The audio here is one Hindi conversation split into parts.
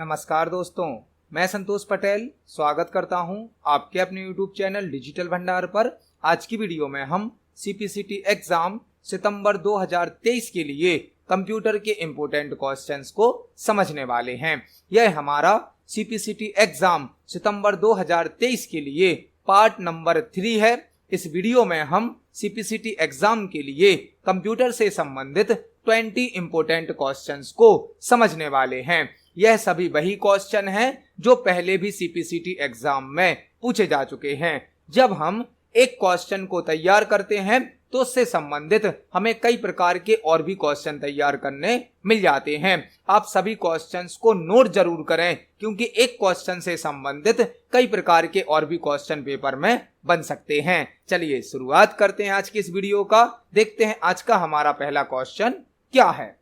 नमस्कार दोस्तों, मैं संतोष पटेल स्वागत करता हूं आपके अपने YouTube चैनल डिजिटल भंडार पर। आज की वीडियो में हम CPCT एग्जाम सितंबर 2023 के लिए कंप्यूटर के इम्पोर्टेंट क्वेश्चंस को समझने वाले हैं। यह हमारा CPCT एग्जाम सितंबर 2023 के लिए पार्ट नंबर 3 है। इस वीडियो में हम CPCT एग्जाम के लिए कंप्यूटर से संबंधित 20 इम्पोर्टेंट क्वेश्चंस को समझने वाले हैं। यह सभी वही क्वेश्चन हैं जो पहले भी CPCT एग्जाम में पूछे जा चुके हैं। जब हम एक क्वेश्चन को तैयार करते हैं तो उससे संबंधित हमें कई प्रकार के और भी क्वेश्चन तैयार करने मिल जाते हैं। आप सभी क्वेश्चंस को नोट जरूर करें, क्योंकि एक क्वेश्चन से संबंधित कई प्रकार के और भी क्वेश्चन पेपर में बन सकते हैं। चलिए शुरुआत करते हैं आज की इस वीडियो का। देखते हैं आज का हमारा पहला क्वेश्चन क्या है।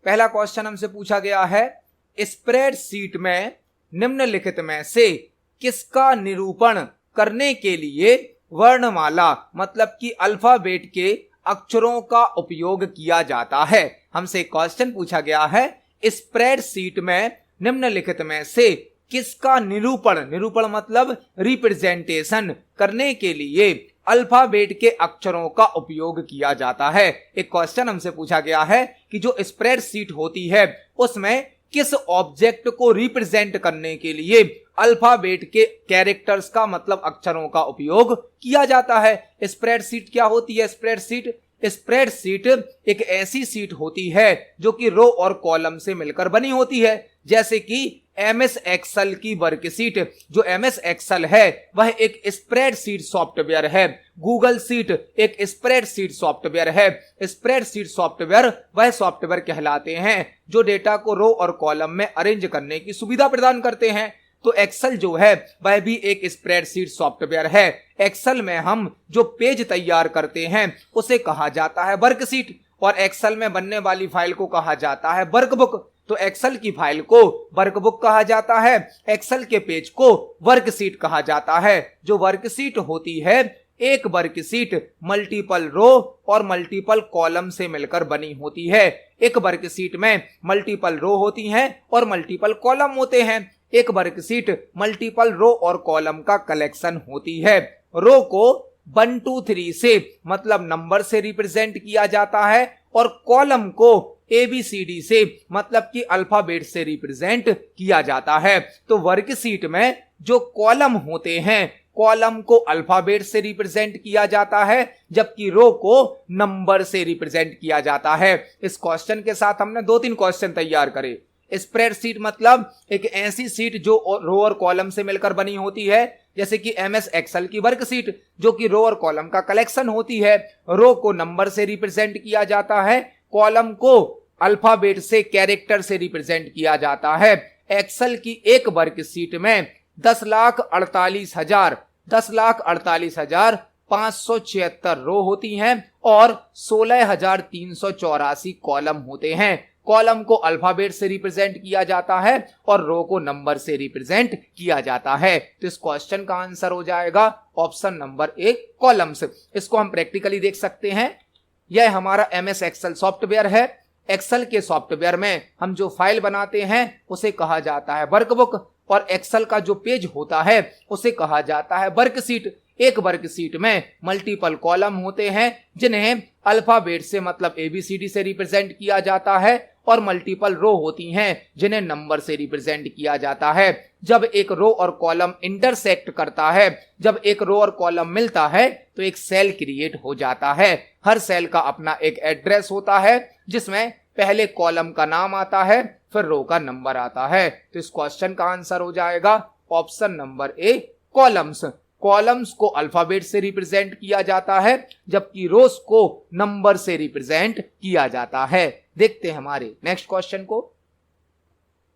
पहला क्वेश्चन हमसे पूछा गया है, स्प्रेडशीट में निम्नलिखित में से किसका निरूपण करने के लिए वर्णमाला मतलब कि अल्फाबेट के अक्षरों का उपयोग किया जाता है। हमसे क्वेश्चन पूछा गया है, स्प्रेडशीट में निम्नलिखित में से किसका निरूपण मतलब रिप्रेजेंटेशन करने के लिए अल्फाबेट के अक्षरों का उपयोग किया जाता है। एक क्वेश्चन हमसे पूछा गया है कि जो स्प्रेडशीट होती है उसमें किस ऑब्जेक्ट को रिप्रेजेंट करने के लिए अल्फाबेट के कैरेक्टर्स का मतलब अक्षरों का उपयोग किया जाता है। स्प्रेडशीट क्या होती है? स्प्रेडशीट एक ऐसी सीट होती है जो कि रो और कॉलम से मिलकर बनी होती है। जैसे कि MS एक्सेल की वर्कशीट, जो MS एक्सेल है वह एक स्प्रेडशीट सॉफ्टवेयर है। गूगल शीट एक स्प्रेडशीट सॉफ्टवेयर है। स्प्रेडशीट सॉफ्टवेयर वह सॉफ्टवेयर कहलाते हैं जो डेटा को रो और कॉलम में अरेंज करने की सुविधा प्रदान करते हैं। तो एक्सेल जो है वह भी एक स्प्रेडशीट सॉफ्टवेयर है। एक्सेल में हम जो पेज तैयार करते हैं उसे कहा जाता है वर्कशीट, और एक्सेल में बनने वाली फाइल को कहा जाता है वर्कबुक। तो एक्सेल की फाइल को वर्कबुक कहा जाता है, एक्सेल के पेज को वर्कशीट कहा जाता है। जो वर्कशीट होती है, एक वर्कशीट मल्टीपल रो और मल्टीपल कॉलम से मिलकर बनी होती है। एक वर्कशीट में मल्टीपल रो होती हैं और मल्टीपल कॉलम होते हैं। एक वर्कशीट मल्टीपल रो और कॉलम का कलेक्शन होती है। रो को 1 2 3 से मतलब नंबर से रिप्रेजेंट किया जाता है और कॉलम को ABCD से मतलब कि अल्फाबेट से रिप्रेजेंट किया जाता है। तो वर्कशीट में जो कॉलम होते हैं, कॉलम को अल्फाबेट से रिप्रेजेंट किया जाता है, जबकि रो को नंबर से रिप्रेजेंट किया जाता है। इस क्वेश्चन के साथ हमने 2-3 क्वेश्चन तैयार करे। स्प्रेडशीट मतलब एक ऐसी सीट जो रो और कॉलम से मिलकर बनी होती है, जैसे कि MS एक्सेल की वर्कशीट जो कि रो और कॉलम का कलेक्शन होती है। रो को नंबर से रिप्रेजेंट किया जाता है, कॉलम को अल्फाबेट से कैरेक्टर से रिप्रेजेंट किया जाता है। एक्सेल की एक वर्कशीट में 10,48,576 रो होती हैं और 16,384 कॉलम होते हैं। कॉलम को अल्फाबेट से रिप्रेजेंट किया जाता है और रो को नंबर से रिप्रेजेंट किया जाता है। तो इस क्वेश्चन का आंसर हो जाएगा ऑप्शन नंबर 1 कॉलम्स। इसको हम प्रैक्टिकली देख सकते हैं। यह हमारा MS एक्सेल सॉफ्टवेयर है। एक्सेल के सॉफ्टवेयर में हम जो फाइल बनाते हैं उसे कहा जाता है वर्कबुक, और एक्सेल का जो पेज होता है उसे कहा जाता है वर्कशीट। एक वर्कशीट में मल्टीपल कॉलम होते हैं जिन्हें अल्फाबेट से मतलब ABCD से रिप्रेजेंट किया जाता है, और मल्टीपल रो होती हैं जिन्हें नंबर से रिप्रेजेंट किया जाता है। जब एक रो और कॉलम इंटरसेक्ट करता है, जब एक रो और कॉलम मिलता है तो एक सेल क्रिएट हो जाता है। हर सेल का अपना एक एड्रेस होता है जिसमें पहले कॉलम का नाम आता है, फिर रो का नंबर आता है। तो इस क्वेश्चन का आंसर हो जाएगा option number A columns. Columns को अल्फाबेट से रिप्रेजेंट किया जाता है, जबकि रोज को नंबर से रिप्रेजेंट किया जाता है। देखते हैं हमारे नेक्स्ट क्वेश्चन को।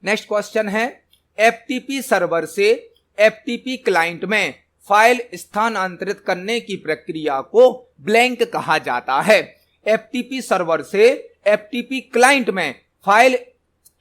नेक्स्ट क्वेश्चन है, FTP सर्वर से FTP क्लाइंट में फाइल स्थानांतरित करने की प्रक्रिया को ब्लैंक कहा जाता है। FTP सर्वर से FTP क्लाइंट में फाइल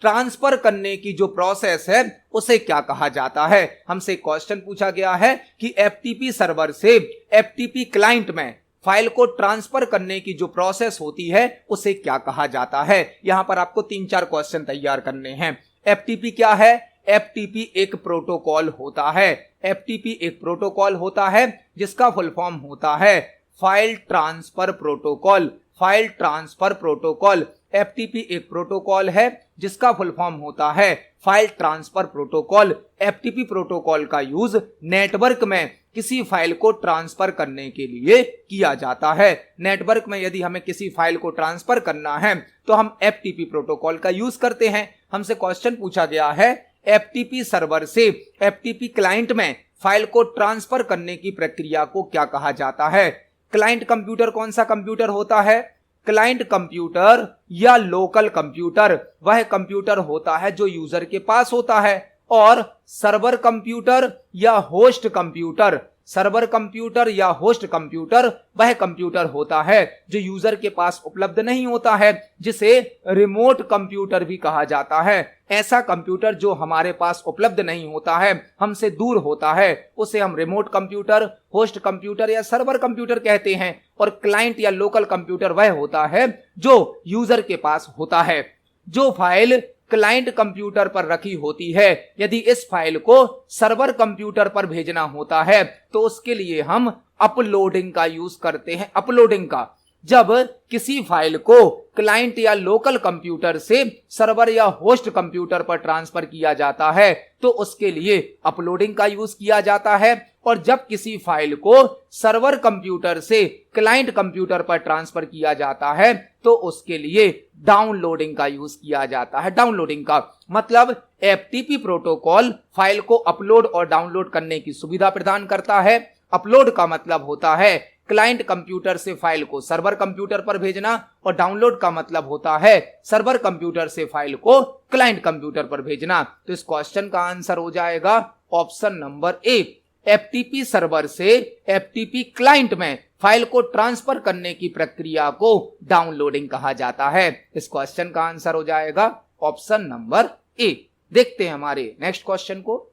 ट्रांसफर करने की जो प्रोसेस है उसे क्या कहा जाता है। हमसे क्वेश्चन पूछा गया है कि FTP सर्वर से FTP क्लाइंट में फाइल को ट्रांसफर करने की जो प्रोसेस होती है उसे क्या कहा जाता है। यहां पर आपको 3-4 क्वेश्चन तैयार करने हैं। एफटीपी क्या है? एफटीपी एक प्रोटोकॉल होता है। एफटीपी एक प्रोटोकॉल होता है जिसका फुल फॉर्म होता है file transfer protocol. File transfer protocol. FTP एक प्रोटोकॉल है जिसका फुल फॉर्म होता है file transfer protocol. FTP protocol का यूज नेटवर्क में किसी फाइल को ट्रांसफर करने के लिए किया जाता है। नेटवर्क में यदि हमें किसी फाइल को ट्रांसफर करना है तो हम एफटीपी प्रोटोकॉल का यूज करते हैं। हमसे क्वेश्चन पूछा गया है एफटीपी सर्वर से एफटीपी क्लाइंट में फाइल को ट्रांसफर करने की प्रक्रिया को क्या कहा जाता है? क्लाइंट कंप्यूटर कौन सा कंप्यूटर होता है? क्लाइंट कंप्यूटर या लोकल कंप्यूटर वह कंप्यूटर होता है जो यूजर के पास होता है, और सर्वर कंप्यूटर या होस्ट कंप्यूटर, सर्वर कंप्यूटर या होस्ट कंप्यूटर वह कंप्यूटर होता है जो यूजर के पास उपलब्ध नहीं होता है, जिसे रिमोट कंप्यूटर भी कहा जाता है। ऐसा कंप्यूटर जो हमारे पास उपलब्ध नहीं होता है, हमसे दूर होता है, उसे हम रिमोट कंप्यूटर, होस्ट कंप्यूटर या सर्वर कंप्यूटर कहते हैं। और क्लाइंट या लोकल कंप्यूटर वह होता है जो यूजर के पास होता है। जो फाइल क्लाइंट कंप्यूटर पर रखी होती है, यदि इस फाइल को सर्वर कंप्यूटर पर भेजना होता है तो उसके लिए हम अपलोडिंग का यूज करते हैं। अपलोडिंग का। जब किसी फाइल को क्लाइंट या लोकल कंप्यूटर से सर्वर या होस्ट कंप्यूटर पर ट्रांसफर किया जाता है तो उसके लिए अपलोडिंग का यूज किया जाता है, और जब किसी फाइल को सर्वर कंप्यूटर से क्लाइंट कंप्यूटर पर ट्रांसफर किया जाता है तो उसके लिए डाउनलोडिंग का यूज किया जाता है। डाउनलोडिंग का मतलब एफटीपी प्रोटोकॉल फाइल को अपलोड और डाउनलोड करने की सुविधा प्रदान करता है। अपलोड का मतलब होता है क्लाइंट कंप्यूटर से फाइल को सर्वर कंप्यूटर पर भेजना, और डाउनलोड का मतलब होता है सर्वर कंप्यूटर से फाइल को क्लाइंट कंप्यूटर पर भेजना। तो इस क्वेश्चन का आंसर हो जाएगा option number A. FTP server से एफटीपी क्लाइंट में फाइल को ट्रांसफर करने की प्रक्रिया को डाउनलोडिंग कहा जाता है। इस क्वेश्चन का आंसर हो जाएगा ऑप्शन नंबर ए। देखते हैं हमारे नेक्स्ट क्वेश्चन को।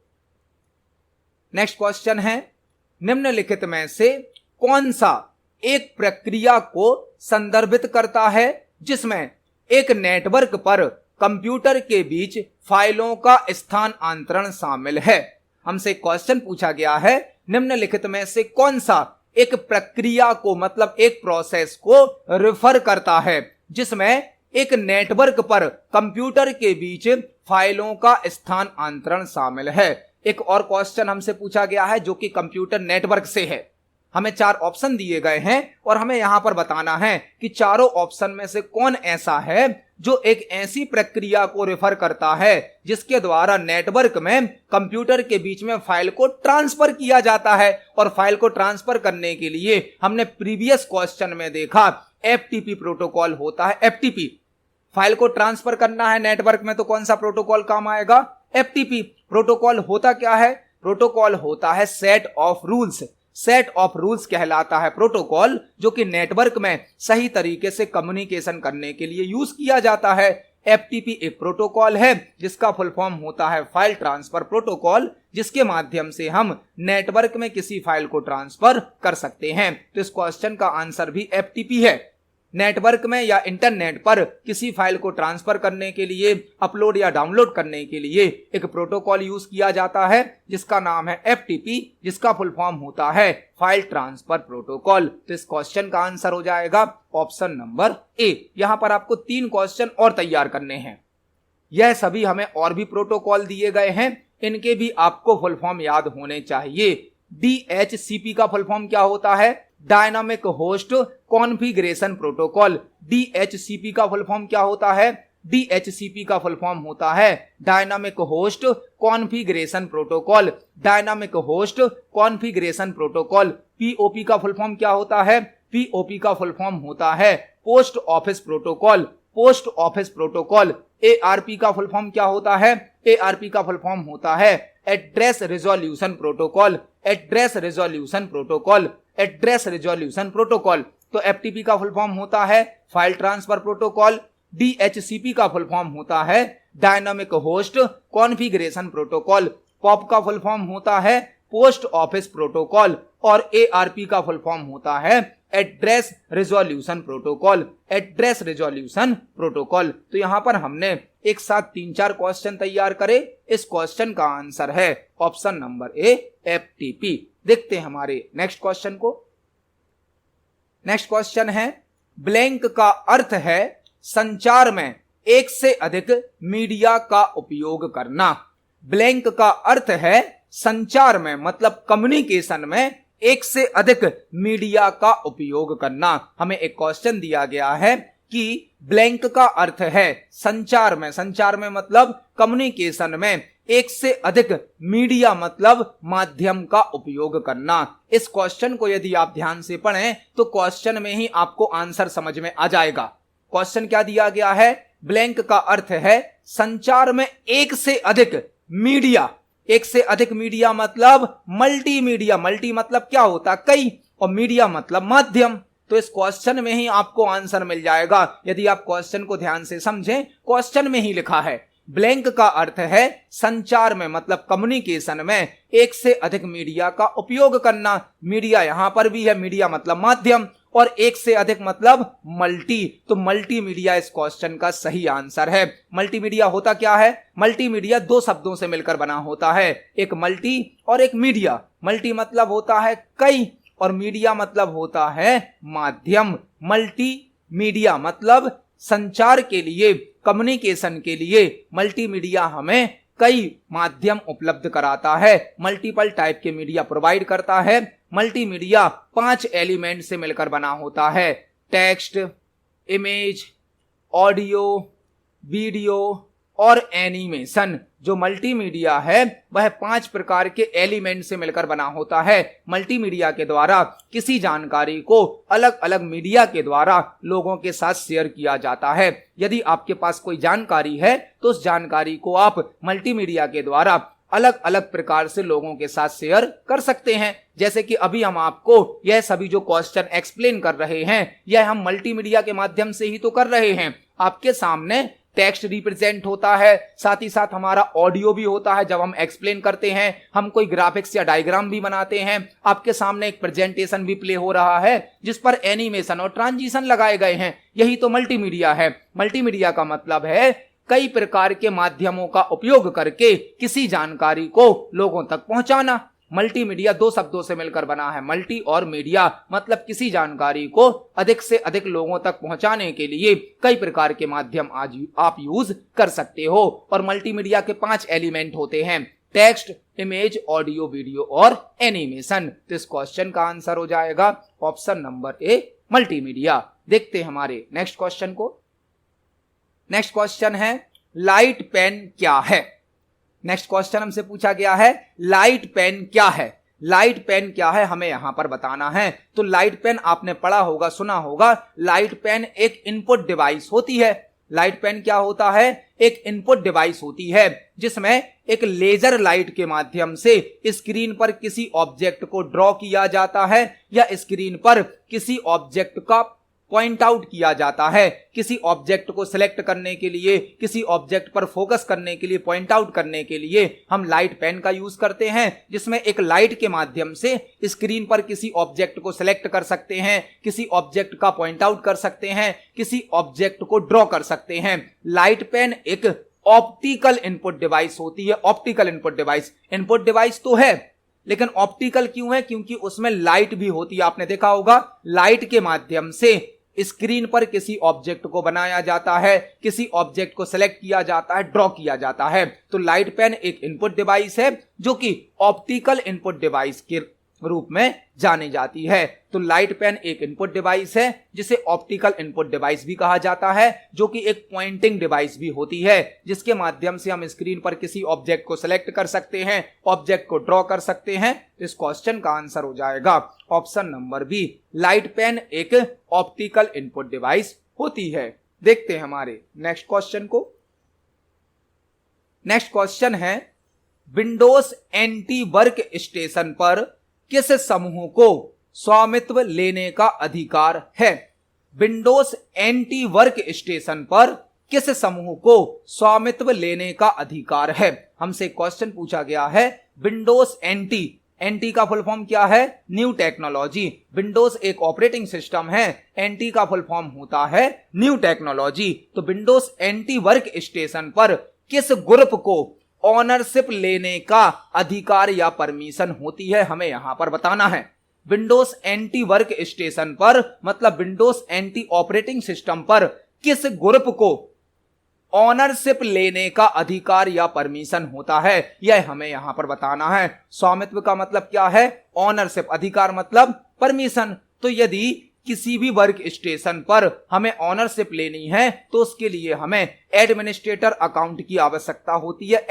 नेक्स्ट क्वेश्चन है निम्नलिखित में से कौन सा एक प्रक्रिया को संदर्भित करता है जिसमें एक नेटवर्क पर कंप्यूटर के बीच फाइलों का स्थानांतरण शामिल है? हमसे क्वेश्चन पूछा गया है निम्नलिखित में से कौन सा एक प्रक्रिया को, मतलब एक प्रोसेस को रिफर करता है जिसमें एक नेटवर्क पर कंप्यूटर के बीच फाइलों का स्थानांतरण शामिल है। एक और क्वेश्चन हमसे पूछा गया है जो कि कंप्यूटर नेटवर्क से है। हमें 4 ऑप्शन दिए गए हैं और हमें यहां पर बताना है कि चारों ऑप्शन में से कौन ऐसा है जो एक ऐसी प्रक्रिया को रेफर करता है जिसके द्वारा नेटवर्क में कंप्यूटर के बीच में फाइल को ट्रांसफर किया जाता है। और फाइल को ट्रांसफर करने के लिए हमने प्रीवियस क्वेश्चन में देखा एफटीपी प्रोटोकॉल होता है। एफटीपी फाइल को ट्रांसफर करना है नेटवर्क में तो कौन सा प्रोटोकॉल काम आएगा? एफटीपी। प्रोटोकॉल होता क्या है? प्रोटोकॉल होता है set of rules. Set of rules कहलाता है प्रोटोकॉल जो कि नेटवर्क में सही तरीके से कम्युनिकेशन करने के लिए यूज किया जाता है। एफटीपी एक प्रोटोकॉल है जिसका फुल फॉर्म होता है फाइल ट्रांसफर प्रोटोकॉल, जिसके माध्यम से हम नेटवर्क में किसी फाइल को ट्रांसफर कर सकते हैं। तो इस क्वेश्चन का आंसर भी एफटीपी है। नेटवर्क में या इंटरनेट पर किसी फाइल को ट्रांसफर करने के लिए, अपलोड या डाउनलोड करने के लिए एक प्रोटोकॉल यूज किया जाता है जिसका नाम है एफटीपी, जिसका फुल फॉर्म होता है फाइल ट्रांसफर प्रोटोकॉल। तो इस क्वेश्चन का आंसर हो जाएगा ऑप्शन नंबर ए। यहां पर आपको 3 क्वेश्चन और तैयार करने हैं। यह सभी हमें और भी प्रोटोकॉल दिए गए हैं, इनके भी आपको फुल फॉर्म याद होने चाहिए। डीएचसीपी का फुल फॉर्म क्या होता है? Dynamic host configuration protocol. DHCP का फुल फॉर्म क्या होता है? डीएचसीपी का फुल फॉर्म होता है dynamic host configuration protocol. Dynamic host configuration protocol. POP का फुल फॉर्म क्या होता है? पीओपी का फुल फॉर्म होता है post office protocol. Post office protocol. ARP का फुल फॉर्म क्या होता है? एआरपी का फुल फॉर्म होता है address resolution protocol. Address resolution protocol. Address resolution protocol. तो एफटीपी का फुल फॉर्म होता है फाइल ट्रांसफर प्रोटोकॉल। डीएचसीपी का फुल फॉर्म होता है dynamic host configuration protocol. Pop का फुल फॉर्म होता है पोस्ट ऑफिस प्रोटोकॉल। और ARP का फुल फॉर्म होता है address resolution protocol. Address resolution protocol. तो यहां पर हमने एक साथ 3-4 क्वेश्चन तैयार करे। इस क्वेश्चन का आंसर है ऑप्शन नंबर ए FTP। देखते हैं हमारे नेक्स्ट क्वेश्चन को। नेक्स्ट क्वेश्चन है ब्लैंक का अर्थ है संचार में एक से अधिक मीडिया का उपयोग करना। ब्लैंक का अर्थ है संचार में मतलब कम्युनिकेशन में एक से अधिक मीडिया का उपयोग करना। हमें एक क्वेश्चन दिया गया है कि ब्लैंक का अर्थ है संचार में मतलब कम्युनिकेशन में एक से अधिक मीडिया मतलब माध्यम का उपयोग करना। इस क्वेश्चन को यदि आप ध्यान से पढ़ें तो क्वेश्चन में ही आपको आंसर समझ में आ जाएगा। क्वेश्चन क्या दिया गया है? ब्लैंक का अर्थ है संचार में एक से अधिक मीडिया। एक से अधिक मीडिया मतलब मल्टीमीडिया। मल्टी मतलब क्या होता? कई, और मीडिया मतलब माध्यम। तो इस क्वेश्चन में ही आपको आंसर मिल जाएगा यदि आप क्वेश्चन को ध्यान से समझें। क्वेश्चन में ही लिखा है ब्लैंक का अर्थ है संचार में मतलब कम्युनिकेशन में एक से अधिक मीडिया का उपयोग करना। मीडिया यहां पर भी है, मीडिया मतलब माध्यम, और एक से अधिक मतलब मल्टी। तो मल्टीमीडिया इस क्वेश्चन का सही आंसर है। मल्टीमीडिया होता क्या है? मल्टीमीडिया दो शब्दों से मिलकर बना होता है, एक मल्टी और एक मीडिया। मल्टी मतलब होता है कई और मीडिया मतलब होता है माध्यम। मल्टीमीडिया मतलब संचार के लिए, कम्युनिकेशन के लिए मल्टीमीडिया हमें कई माध्यम उपलब्ध कराता है, मल्टीपल टाइप के मीडिया प्रोवाइड करता है। मल्टीमीडिया 5 एलिमेंट से मिलकर बना होता है, टेक्स्ट, इमेज, ऑडियो, वीडियो और एनिमेशन। जो मल्टीमीडिया है वह 5 प्रकार के एलिमेंट से मिलकर बना होता है। मल्टीमीडिया के द्वारा किसी जानकारी को अलग अलग मीडिया के द्वारा लोगों के साथ शेयर किया जाता है। यदि आपके पास कोई जानकारी है तो उस जानकारी को आप मल्टीमीडिया के द्वारा अलग अलग प्रकार से लोगों के साथ शेयर कर सकते हैं। जैसे कि अभी हम आपको यह सभी जो क्वेश्चन एक्सप्लेन कर रहे हैं यह हम मल्टीमीडिया के माध्यम से ही तो कर रहे हैं। आपके सामने टेक्स्ट रिप्रेजेंट होता है, साथ ही साथ हमारा ऑडियो भी होता है। जब हम एक्सप्लेन करते हैं, हम कोई ग्राफिक्स या डायग्राम भी बनाते हैं, आपके सामने एक प्रेजेंटेशन भी प्ले हो रहा है जिस पर एनिमेशन और ट्रांजिशन लगाए गए हैं। यही तो मल्टीमीडिया है। मल्टीमीडिया का मतलब है कई प्रकार के माध्यमों का उपयोग करके किसी जानकारी को लोगों तक पहुंचाना। मल्टीमीडिया 2 शब्दों से मिलकर बना है, मल्टी और मीडिया, मतलब किसी जानकारी को अधिक से अधिक लोगों तक पहुंचाने के लिए कई प्रकार के माध्यम आज आप यूज कर सकते हो। और मल्टीमीडिया के 5 एलिमेंट होते हैं, टेक्स्ट, इमेज, ऑडियो, वीडियो और एनिमेशन। तो इस क्वेश्चन का आंसर हो जाएगा ऑप्शन नंबर ए मल्टीमीडिया। देखते हैं हमारे नेक्स्ट क्वेश्चन को। नेक्स्ट क्वेश्चन है लाइट पेन क्या है? नेक्स्ट क्वेश्चन हमसे पूछा गया है लाइट पेन क्या है? लाइट पेन क्या है हमें यहां पर बताना है। तो लाइट पेन आपने पढ़ा होगा, सुना होगा। लाइट पेन एक इनपुट डिवाइस होती है। लाइट पेन क्या होता है? एक इनपुट डिवाइस होती है जिसमें एक लेजर लाइट के माध्यम से स्क्रीन पर किसी ऑब्जेक्ट को ड्रॉ किया जाता है या स्क्रीन पर किसी ऑब्जेक्ट का पॉइंट आउट किया जाता है। किसी ऑब्जेक्ट को सिलेक्ट करने के लिए, किसी ऑब्जेक्ट पर फोकस करने के लिए, पॉइंट आउट करने के लिए हम लाइट पेन का यूज करते हैं, जिसमें एक लाइट के माध्यम से स्क्रीन पर किसी ऑब्जेक्ट को सिलेक्ट कर सकते हैं, किसी ऑब्जेक्ट का पॉइंट आउट कर सकते हैं, किसी ऑब्जेक्ट को ड्रॉ कर सकते हैं। लाइट पेन एक ऑप्टिकल इनपुट डिवाइस होती है। Optical input device, input device तो है लेकिन ऑप्टिकल क्यों है? क्योंकि उसमें लाइट भी होती है। आपने देखा होगा लाइट के माध्यम से स्क्रीन पर किसी ऑब्जेक्ट को बनाया जाता है, किसी ऑब्जेक्ट को सिलेक्ट किया जाता है, ड्रॉ किया जाता है। तो लाइट पेन एक इनपुट डिवाइस है जो कि ऑप्टिकल इनपुट डिवाइस के रूप में जानी जाती है। तो लाइट पेन एक इनपुट डिवाइस है जिसे ऑप्टिकल इनपुट डिवाइस भी कहा जाता है, जो कि एक पॉइंटिंग डिवाइस भी होती है जिसके माध्यम से हम स्क्रीन पर किसी ऑब्जेक्ट को सिलेक्ट कर सकते हैं, ऑब्जेक्ट को ड्रॉ कर सकते हैं। इस क्वेश्चन का आंसर हो जाएगा option number B. Light pen एक ऑप्टिकल इनपुट डिवाइस होती है। देखते हैं हमारे नेक्स्ट क्वेश्चन को। नेक्स्ट क्वेश्चन है विंडोज एंटी वर्क स्टेशन पर किस समूह को स्वामित्व लेने का अधिकार है? विंडोज एंटी वर्क स्टेशन पर किस समूह को स्वामित्व लेने का अधिकार है? हमसे क्वेश्चन पूछा गया है विंडोज एंटी एनटी का फुल फॉर्म क्या है? New technology. विंडोज एक ऑपरेटिंग सिस्टम है, एनटी का फुल फॉर्म होता है न्यू टेक्नोलॉजी। तो विंडोज एनटी वर्क स्टेशन पर किस ग्रुप को ऑनरशिप लेने का अधिकार या परमिशन होती है, हमें यहां पर बताना है। विंडोज एनटी वर्क स्टेशन पर मतलब विंडोज एनटी ऑपरेटिंग सिस्टम पर किस ग्रुप को ऑनरशिप लेने का अधिकार या परमिशन होता है, यह हमें यहां पर बताना है। स्वामित्व का मतलब क्या है? ऑनरशिप। अधिकार मतलब परमिशन। तो यदि किसी भी वर्क स्टेशन पर हमें ऑनरशिप लेनी है तो उसके लिए हमें एडमिनिस्ट्रेटर अकाउंट की आवश्यकता होती है।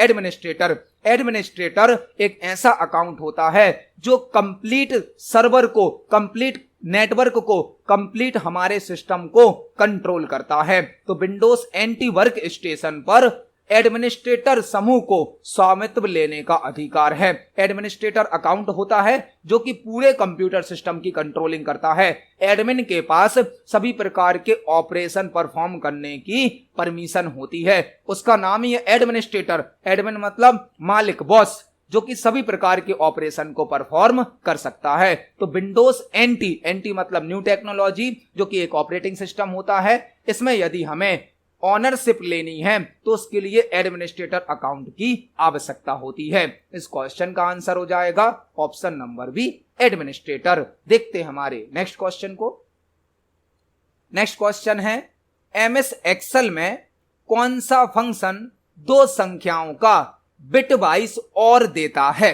एडमिनिस्ट्रेटर एक ऐसा अकाउंट होता है जो कंप्लीट सर्वर को, कंप्लीट नेटवर्क को, कंप्लीट हमारे सिस्टम को कंट्रोल करता है। तो विंडोज एनटी वर्क स्टेशन पर एडमिनिस्ट्रेटर समूह को स्वामित्व लेने का अधिकार है। एडमिनिस्ट्रेटर अकाउंट होता है जो कि पूरे कंप्यूटर सिस्टम की कंट्रोलिंग करता है। एडमिन के पास सभी प्रकार के ऑपरेशन परफॉर्म करने की परमिशन होती है, उसका नाम ही है एडमिनिस्ट्रेटर। एडमिन मतलब मालिक, बॉस, जो कि सभी प्रकार के ऑपरेशन को परफॉर्म कर सकता है। तो विंडोज एनटी, एनटी मतलब न्यू टेक्नोलॉजी, जो कि एक ऑपरेटिंग सिस्टम होता है, इसमें यदि हमें ऑनरशिप लेनी है तो उसके लिए एडमिनिस्ट्रेटर अकाउंट की आवश्यकता होती है। इस क्वेश्चन का आंसर हो जाएगा ऑप्शन नंबर बी, एडमिनिस्ट्रेटर। देखते हैं हमारे नेक्स्ट क्वेश्चन को। नेक्स्ट क्वेश्चन है, एमएस एक्सेल में कौन सा फंक्शन दो संख्याओं का बिट वाइज और देता है?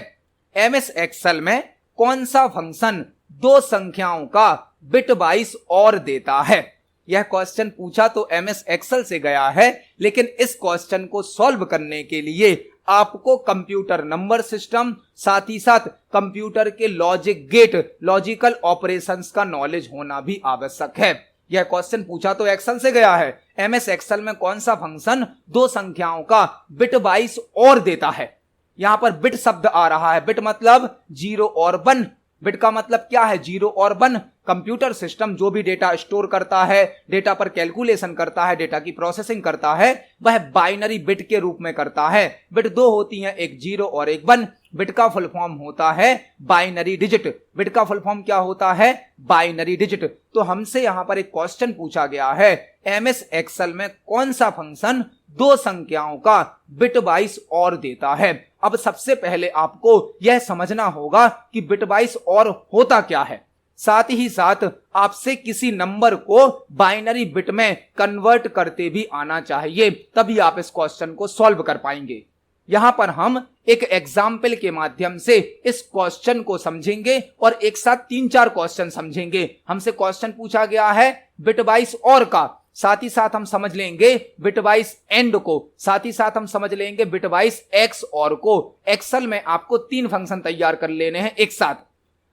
एमएस एक्सेल में कौन सा फंक्शन दो संख्याओं का बिट वाइज और देता है? यह क्वेश्चन पूछा तो एमएस एक्सेल से गया है, लेकिन इस क्वेश्चन को सॉल्व करने के लिए आपको कंप्यूटर नंबर सिस्टम, साथ ही साथ कंप्यूटर के लॉजिक गेट, लॉजिकल ऑपरेशंस का नॉलेज होना भी आवश्यक है। यह क्वेश्चन पूछा तो एक्सेल से गया है, एमएस एक्सेल में कौन सा फंक्शन दो संख्याओं का बिट वाइज और देता है? यहां पर बिट शब्द आ रहा है। बिट मतलब 0 और 1। बिट का मतलब क्या है? 0 और 1। कंप्यूटर सिस्टम जो भी डेटा स्टोर करता है, डेटा पर कैलकुलेशन करता है, डेटा की प्रोसेसिंग करता है, वह बाइनरी बिट के रूप में करता है। बिट दो होती हैं, एक 0 और एक 1। बिट का फुल फॉर्म होता है बाइनरी डिजिट। बिट का फुल फॉर्म क्या होता है? Binary digit. तो हमसे यहां पर एक क्वेश्चन पूछा गया है, एमएस एक्सेल में कौन सा फंक्शन दो संख्याओं का बिट वाइज और देता है? अब सबसे पहले आपको यह समझना होगा कि बिट वाइज और होता क्या है। साथ ही साथ आपसे किसी नंबर को बाइनरी बिट में कन्वर्ट करते भी आना चाहिए, तभी आप इस क्वेश्चन को सॉल्व कर पाएंगे। यहां पर हम एक एग्जाम्पल के माध्यम से इस क्वेश्चन को समझेंगे और एक साथ 3-4 क्वेश्चन समझेंगे। हमसे क्वेश्चन पूछा गया है बिट वाइज और का, साथ ही साथ हम समझ लेंगे बिट वाइज एंड को, साथ ही साथ हम समझ लेंगे बिट वाइज एक्स और को। एक्सेल में आपको 3 फंक्शन तैयार कर लेने हैं एक साथ।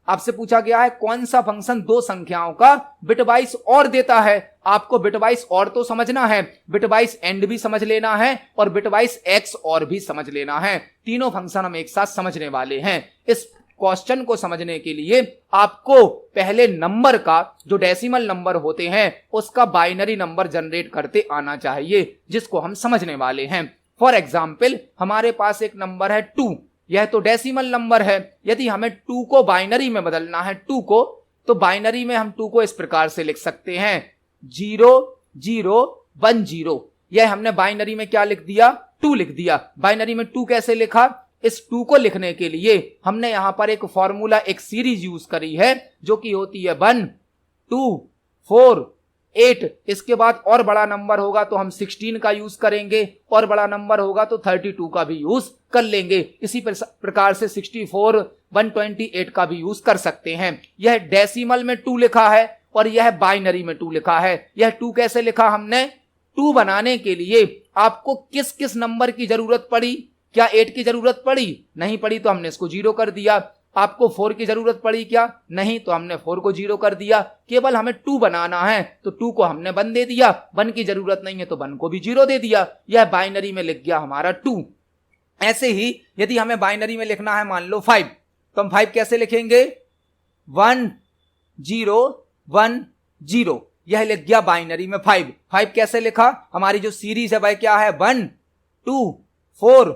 आपसे पूछा गया है कौन सा फंक्शन दो संख्याओं का बिट वाइज और देता है। आपको बिट वाइज और तो समझना है, बिट वाइज एंड भी समझ लेना है और बिट वाइज एक्स और भी समझ लेना है। तीनों फंक्शन हम एक साथ समझने वाले हैं। इस क्वेश्चन को समझने के लिए आपको पहले नंबर का, जो डेसिमल नंबर होते हैं, उसका बाइनरी नंबर जनरेट करते आना चाहिए, जिसको हम समझने वाले हैं। फॉर एग्जाम्पल हमारे पास एक नंबर है 2। यह तो डेसिमल नंबर है। यदि हमें 2 को बाइनरी में बदलना है, 2 को, तो बाइनरी में हम 2 को इस प्रकार से लिख सकते हैं 0 0 1 0। यह हमने बाइनरी में क्या लिख दिया? 2 लिख दिया। बाइनरी में 2 कैसे लिखा? इस 2 को लिखने के लिए हमने यहां पर एक फॉर्मूला, एक सीरीज यूज करी है, जो कि होती है 1 2 4 8। इसके बाद और बड़ा नंबर होगा तो हम 16 का यूज करेंगे, और बड़ा नंबर होगा तो 32 का भी यूज कर लेंगे। इसी प्रकार से 64 128 का भी यूज कर सकते हैं। यह डेसिमल में 2 लिखा है और यह बाइनरी में 2 लिखा है। यह 2 कैसे लिखा हमने? 2 बनाने के लिए आपको किस किस नंबर की जरूरत पड़ी? क्या 8 की जरूरत पड़ी? नहीं पड़ी, तो हमने इसको 0 कर दिया। आपको 4 की जरूरत पड़ी क्या? नहीं, तो हमने 4 को 0 कर दिया। केवल हमें 2 बनाना है तो 2 को हमने 1 दे दिया। 1 की जरूरत नहीं है तो 1 को भी 0 दे दिया। यह बाइनरी में लिख गया हमारा 2। ऐसे ही यदि हमें बाइनरी में लिखना है मान लो 5, तो हम 5 कैसे लिखेंगे? 1 0 1 0। यह लिख गया बाइनरी में 5। 5 कैसे लिखा? हमारी जो सीरीज है वह क्या है? 1 2 4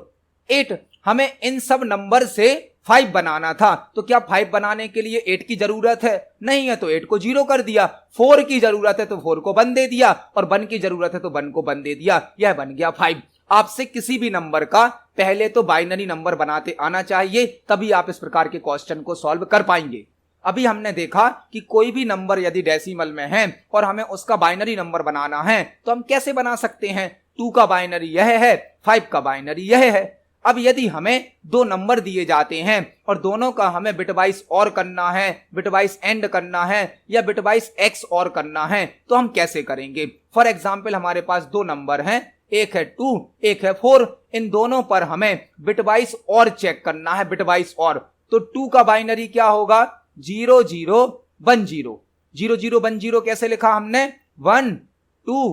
8। हमें इन सब नंबर से 5 बनाना था, तो क्या 5 बनाने के लिए 8 की जरूरत है? नहीं है, तो 8 को 0 कर दिया। 4 की जरूरत है तो 4 को 1 दे दिया, और 1 की जरूरत है तो 1 को 1 दे दिया। यह बन गया 5। आपसे किसी भी नंबर का पहले तो बाइनरी नंबर बनाते आना चाहिए, तभी आप इस प्रकार के क्वेश्चन को सॉल्व कर पाएंगे। अभी हमने देखा कि कोई भी नंबर यदि डेसिमल में है और हमें उसका बाइनरी नंबर बनाना है तो हम कैसे बना सकते हैं। 2 का बाइनरी यह है, 5 का बाइनरी यह है। अब यदि हमें दो नंबर दिए जाते हैं और दोनों का हमें बिटवाइज और करना है, बिटवाइज एंड करना है या बिटवाइज एक्स और करना है, तो हम कैसे करेंगे। फॉर एग्जाम्पल हमारे पास दो नंबर हैं, एक है 2, एक है 4। इन दोनों पर हमें बिटवाइज और चेक करना है, बिटवाइज और। तो 2 का बाइनरी क्या होगा, 0 0 1 0। 0 0 1 0 कैसे लिखा हमने, 1 2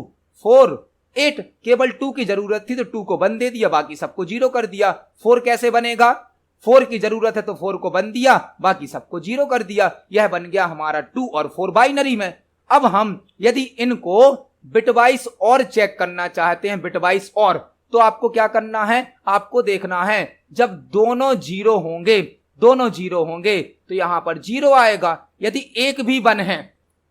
4 8। केवल 2 की जरूरत थी तो 2 को 1 दे दिया, बाकी सबको 0 कर दिया। 4 कैसे बनेगा, 4 की जरूरत है तो 4 को 1 दिया, बाकी सबको 0 कर दिया। यह बन गया हमारा 2 और 4 बाइनरी में। अब हम यदि इनको बिटवाइज और चेक करना चाहते हैं, बिटवाइज और, तो आपको क्या करना है, आपको देखना है जब दोनों 0 होंगे, दोनों 0 होंगे तो यहां पर 0 आएगा। यदि एक भी 1 है,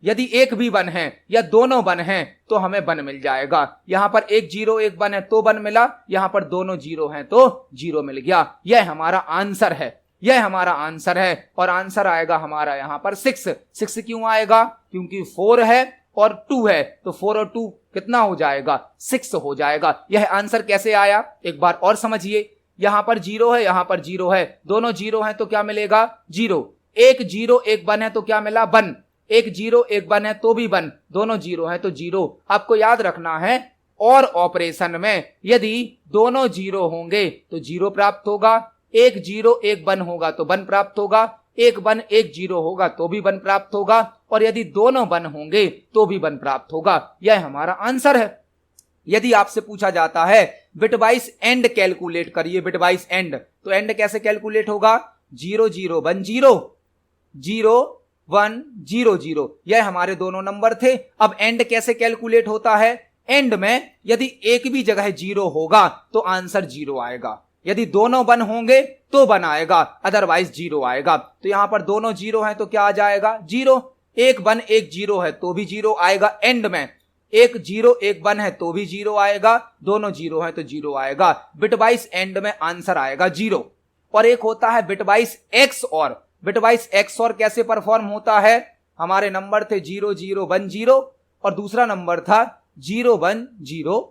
यदि एक भी 1 है या दोनों 1 हैं तो हमें 1 मिल जाएगा। यहां पर एक 0 एक 1 है तो 1 मिला, यहां पर दोनों 0 हैं तो 0 मिल गया। यह हमारा आंसर है, यह हमारा आंसर है। और आंसर आएगा हमारा यहां पर 6। 6 क्यों आएगा, क्योंकि 4 है और 2 है, तो 4 और 2 कितना हो जाएगा, 6 हो जाएगा। यह आंसर कैसे आया एक बार और समझिए। यहां पर 0 है, यहां पर 0 है, दोनों 0 हैं तो क्या मिलेगा, 0। एक 0 एक 1 है तो क्या मिला, 1। एक 0 एक 1 है तो भी 1, दोनों 0 हैं तो 0। आपको याद रखना है, और ऑपरेशन में यदि दोनों 0 होंगे तो 0 प्राप्त होगा, एक 0 एक 1 होगा तो 1 प्राप्त होगा, एक 1 एक 0 होगा तो भी 1 प्राप्त होगा, और यदि दोनों 1 होंगे तो भी 1 प्राप्त होगा। यह हमारा आंसर है। यदि आपसे पूछा जाता है बिटवाइज एंड कैलकुलेट करिए, बिटवाइज एंड, तो एंड कैसे कैलकुलेट होगा, 0 0 1 0 0 1 0 0। यह हमारे दोनों नंबर थे। अब एंड कैसे कैलकुलेट होता है, एंड में यदि एक भी जगह 0 होगा तो आंसर 0 आएगा, यदि दोनों 1 होंगे तो 1 आएगा, अदरवाइज 0 आएगा। तो यहां पर दोनों 0 हैं तो क्या आ जाएगा, 0। एक 1 एक 0 है तो भी 0 आएगा एंड में, एक 0 एक 1 है तो भी 0 आएगा, दोनों 0 हैं तो 0 आएगा। बिटवाइज एंड में आंसर आएगा 0। और एक होता है बिटवाइज एक्स और। बिटवाइज एक्स और कैसे परफॉर्म होता है, हमारे नंबर थे 0 0 1 0 और दूसरा नंबर था 0 1 0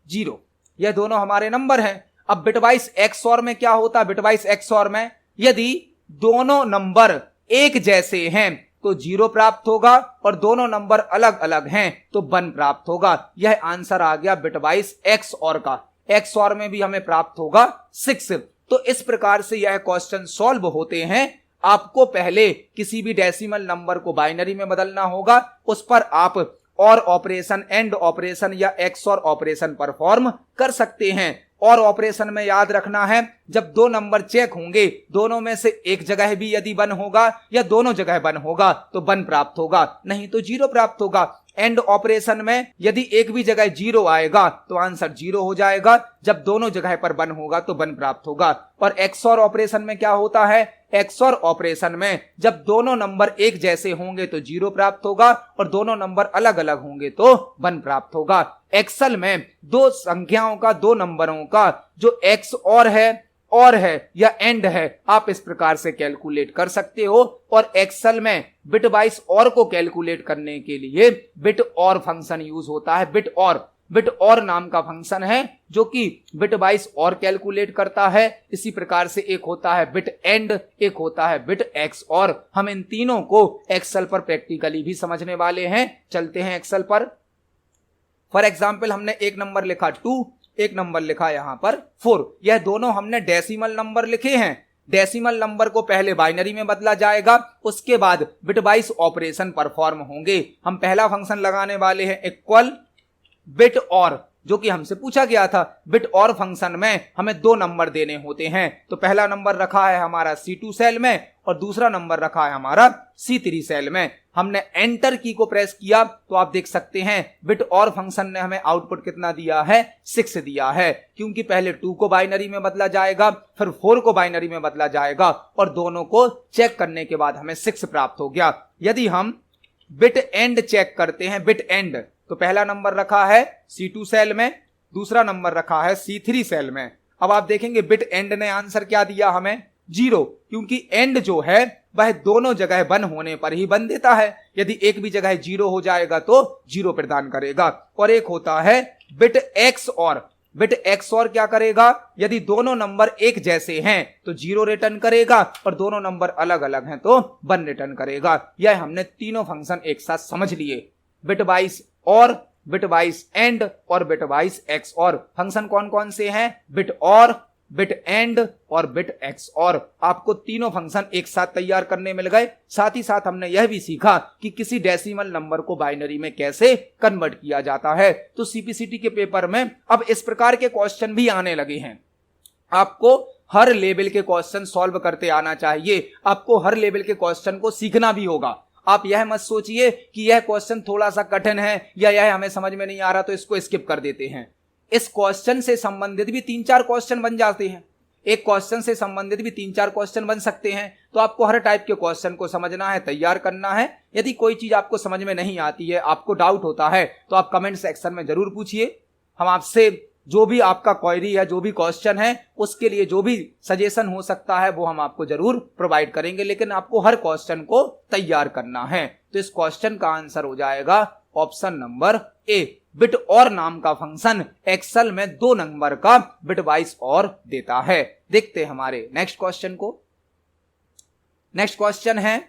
0। यह दोनों हमारे नंबर हैं। अब बिटवाइज एक्स और में क्या होता है, बिटवाइज एक्स और में यदि दोनों नंबर एक जैसे हैं तो 0 प्राप्त होगा, और दोनों नंबर अलग अलग हैं तो 1 प्राप्त होगा। यह आंसर आ गया बिटवाइज एक्स और का। एक्स और में भी हमें प्राप्त होगा 6। तो इस प्रकार से यह क्वेश्चन सॉल्व होते हैं। आपको पहले किसी भी डेसिमल नंबर को बाइनरी में बदलना होगा, उस पर आप और ऑपरेशन, एंड ऑपरेशन या एक्स और ऑपरेशन परफॉर्म कर सकते हैं। और ऑपरेशन में याद रखना है, जब दो नंबर चेक होंगे, दोनों में से एक जगह भी यदि 1 होगा या दोनों जगह 1 होगा तो 1 प्राप्त होगा, नहीं तो 0 प्राप्त होगा। एंड ऑपरेशन में यदि एक भी जगह 0 आएगा तो आंसर 0 हो जाएगा, जब दोनों जगह पर 1 होगा तो 1 प्राप्त होगा। और एक्सओर ऑपरेशन में क्या होता है, एक्सओर ऑपरेशन में जब दोनों नंबर एक जैसे होंगे तो 0 प्राप्त होगा, और दोनों नंबर अलग अलग होंगे तो 1 प्राप्त होगा। एक्सेल में दो संख्याओं का, दो नंबरों का जो एक्स और है या एंड है, आप इस प्रकार से कैलकुलेट कर सकते हो। और एक्सेल में बिटवाइज और को कैलकुलेट करने के लिए बिट और फंक्शन यूज होता है। बिट और नाम का फंक्शन है जो कि बिटवाइज और कैलकुलेट करता है। इसी प्रकार से एक होता है बिट एंड, एक होता है बिट एक्स और। हम इन तीनों को एक्सेल पर प्रैक्टिकली भी समझने वाले हैं। चलते हैं एक्सेल पर। फॉर एग्जाम्पल हमने एक नंबर लिखा 2, एक नंबर लिखा यहां पर 4। यह दोनों हमने डेसिमल नंबर लिखे हैं। डेसिमल नंबर को पहले बाइनरी में बदला जाएगा, उसके बाद बिटवाइज ऑपरेशन परफॉर्म होंगे। हम पहला फंक्शन लगाने वाले हैं इक्वल बिट और। जो कि हमसे पूछा गया था। बिट और फंक्शन में हमें 2 नंबर देने होते हैं, तो पहला नंबर रखा है हमारा C2 सेल में और दूसरा नंबर रखा है हमारा C3 सेल में। हमने एंटर की को प्रेस किया तो आप देख सकते हैं बिट और फंक्शन ने हमें आउटपुट कितना दिया है, 6 दिया है, क्योंकि पहले 2 को बाइनरी में बदला जाएगा, फिर 4 को बाइनरी में बदला जाएगा और दोनों को चेक करने के बाद हमें 6 प्राप्त हो गया। यदि हम बिट एंड चेक करते हैं, बिट एंड, तो पहला नंबर रखा है C2 सेल में, दूसरा नंबर रखा है C3 सेल में। अब आप देखेंगे बिट एंड ने आंसर क्या दिया हमें, 0, क्योंकि एंड जो है वह दोनों जगह 1 होने पर ही 1 देता है। यदि एक भी जगह 0 हो जाएगा तो 0 प्रदान करेगा। और एक होता है बिट एक्स और, बिट एक्स और क्या करेगा, यदि दोनों नंबर एक जैसे हैं तो 0 रिटर्न करेगा और दोनों नंबर अलग अलग हैं तो 1 रिटर्न करेगा। यह हमने तीनों फंक्शन एक साथ समझ लिए, बिट वाइज और, बिट वाइज एंड और बिट वाइज एक्स और। फंक्शन कौन कौन से हैं, बिट और, बिट एंड और बिट एक्स और। आपको तीनों फंक्शन एक साथ तैयार करने मिल गए। साथ ही साथ हमने यह भी सीखा कि किसी डेसिमल नंबर को बाइनरी में कैसे कन्वर्ट किया जाता है। तो सीपीसीटी के पेपर में अब इस प्रकार के क्वेश्चन भी आने लगे हैं। आपको हर लेवल के क्वेश्चन सॉल्व करते आना चाहिए, आपको हर लेवल के क्वेश्चन को सीखना भी होगा। आप यह मत सोचिए कि यह क्वेश्चन थोड़ा सा कठिन है या यह हमें समझ में नहीं आ रहा तो इसको स्किप कर देते हैं। इस क्वेश्चन से संबंधित भी 3-4 क्वेश्चन बन जाते हैं, एक क्वेश्चन से संबंधित भी 3-4 क्वेश्चन बन सकते हैं। तो आपको हर टाइप के क्वेश्चन को समझना है, तैयार करना है। यदि कोई चीज आपको समझ में नहीं आती है, आपको डाउट होता है, तो आप कमेंट सेक्शन में जरूर पूछिए। हम आपसे जो भी आपका क्वेरी है, जो भी क्वेश्चन है, उसके लिए जो भी सजेशन हो सकता है वो हम आपको जरूर प्रोवाइड करेंगे, लेकिन आपको हर क्वेश्चन को तैयार करना है। तो इस क्वेश्चन का आंसर हो जाएगा ऑप्शन नंबर ए। बिट और नाम का फंक्शन एक्सेल में 2 नंबर का बिट वाइज और देता है। देखते हैं हमारे नेक्स्ट क्वेश्चन को। नेक्स्ट क्वेश्चन है,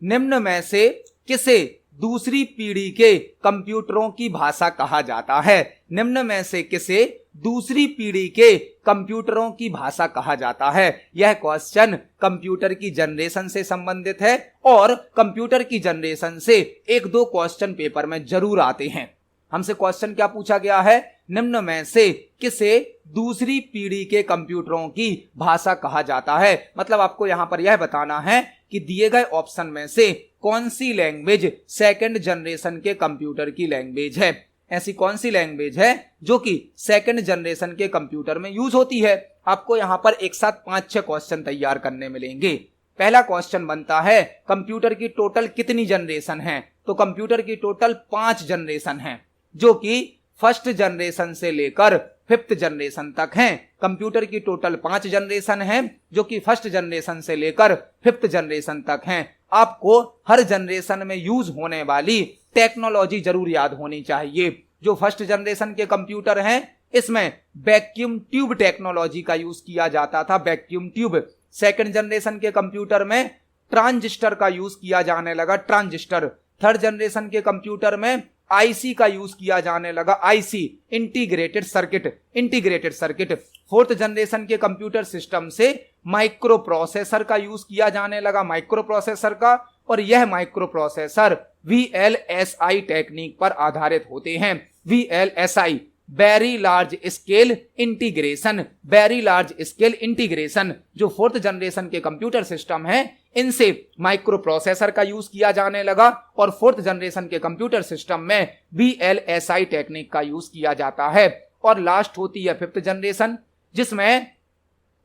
निम्न में से किसे दूसरी पीढ़ी के कंप्यूटरों की भाषा कहा जाता है। निम्न में से किसे दूसरी पीढ़ी के कंप्यूटरों की भाषा कहा जाता है। यह क्वेश्चन कंप्यूटर की जनरेशन से संबंधित है और कंप्यूटर की जनरेशन से 1-2 क्वेश्चन पेपर में जरूर आते हैं। हमसे क्वेश्चन क्या पूछा गया है, निम्न में से किसे दूसरी पीढ़ी के कंप्यूटरों की भाषा कहा जाता है। मतलब आपको यहां पर यह बताना है कि दिए गए ऑप्शन में से कौन सी लैंग्वेज सेकंड जनरेशन के कंप्यूटर की लैंग्वेज है। ऐसी कौन सी लैंग्वेज है जो कि सेकंड जनरेशन के कंप्यूटर में यूज होती है। आपको यहां पर एक साथ 5-6 क्वेश्चन तैयार करने मिलेंगे। पहला क्वेश्चन बनता है, कंप्यूटर की टोटल कितनी जनरेशन है। तो कंप्यूटर की टोटल 5 जनरेशन है, जो कि फर्स्ट जनरेशन से लेकर 5th जनरेशन तक हैं। कंप्यूटर की टोटल 5 जनरेशन है, जो कि फर्स्ट जनरेशन से लेकर 5th जनरेशन तक हैं। आपको हर जनरेशन में यूज होने वाली टेक्नोलॉजी जरूर याद होनी चाहिए। जो फर्स्ट जनरेशन के कंप्यूटर हैं, इसमें वैक्यूम ट्यूब टेक्नोलॉजी का यूज किया जाता था, वैक्यूम ट्यूब। सेकंड जनरेशन के कंप्यूटर में ट्रांजिस्टर का यूज किया जाने लगा, ट्रांजिस्टर। थर्ड जनरेशन के कंप्यूटर में आईसी का यूज किया जाने लगा, IC, integrated circuit, integrated circuit. Fourth generation के कंप्यूटर सिस्टम से माइक्रो प्रोसेसर का यूज किया जाने लगा, माइक्रो प्रोसेसर का। और यह माइक्रो प्रोसेसर VLSI टेक्निक पर आधारित होते हैं। VLSI, very large scale integration, very large scale integration. जो फोर्थ जनरेशन के कंप्यूटर सिस्टम है, इनसे माइक्रो प्रोसेसर का यूज किया जाने लगा और फोर्थ जनरेशन के कंप्यूटर सिस्टम में VLSI टेक्निक का यूज किया जाता है। और लास्ट होती है 5th जनरेशन, जिसमें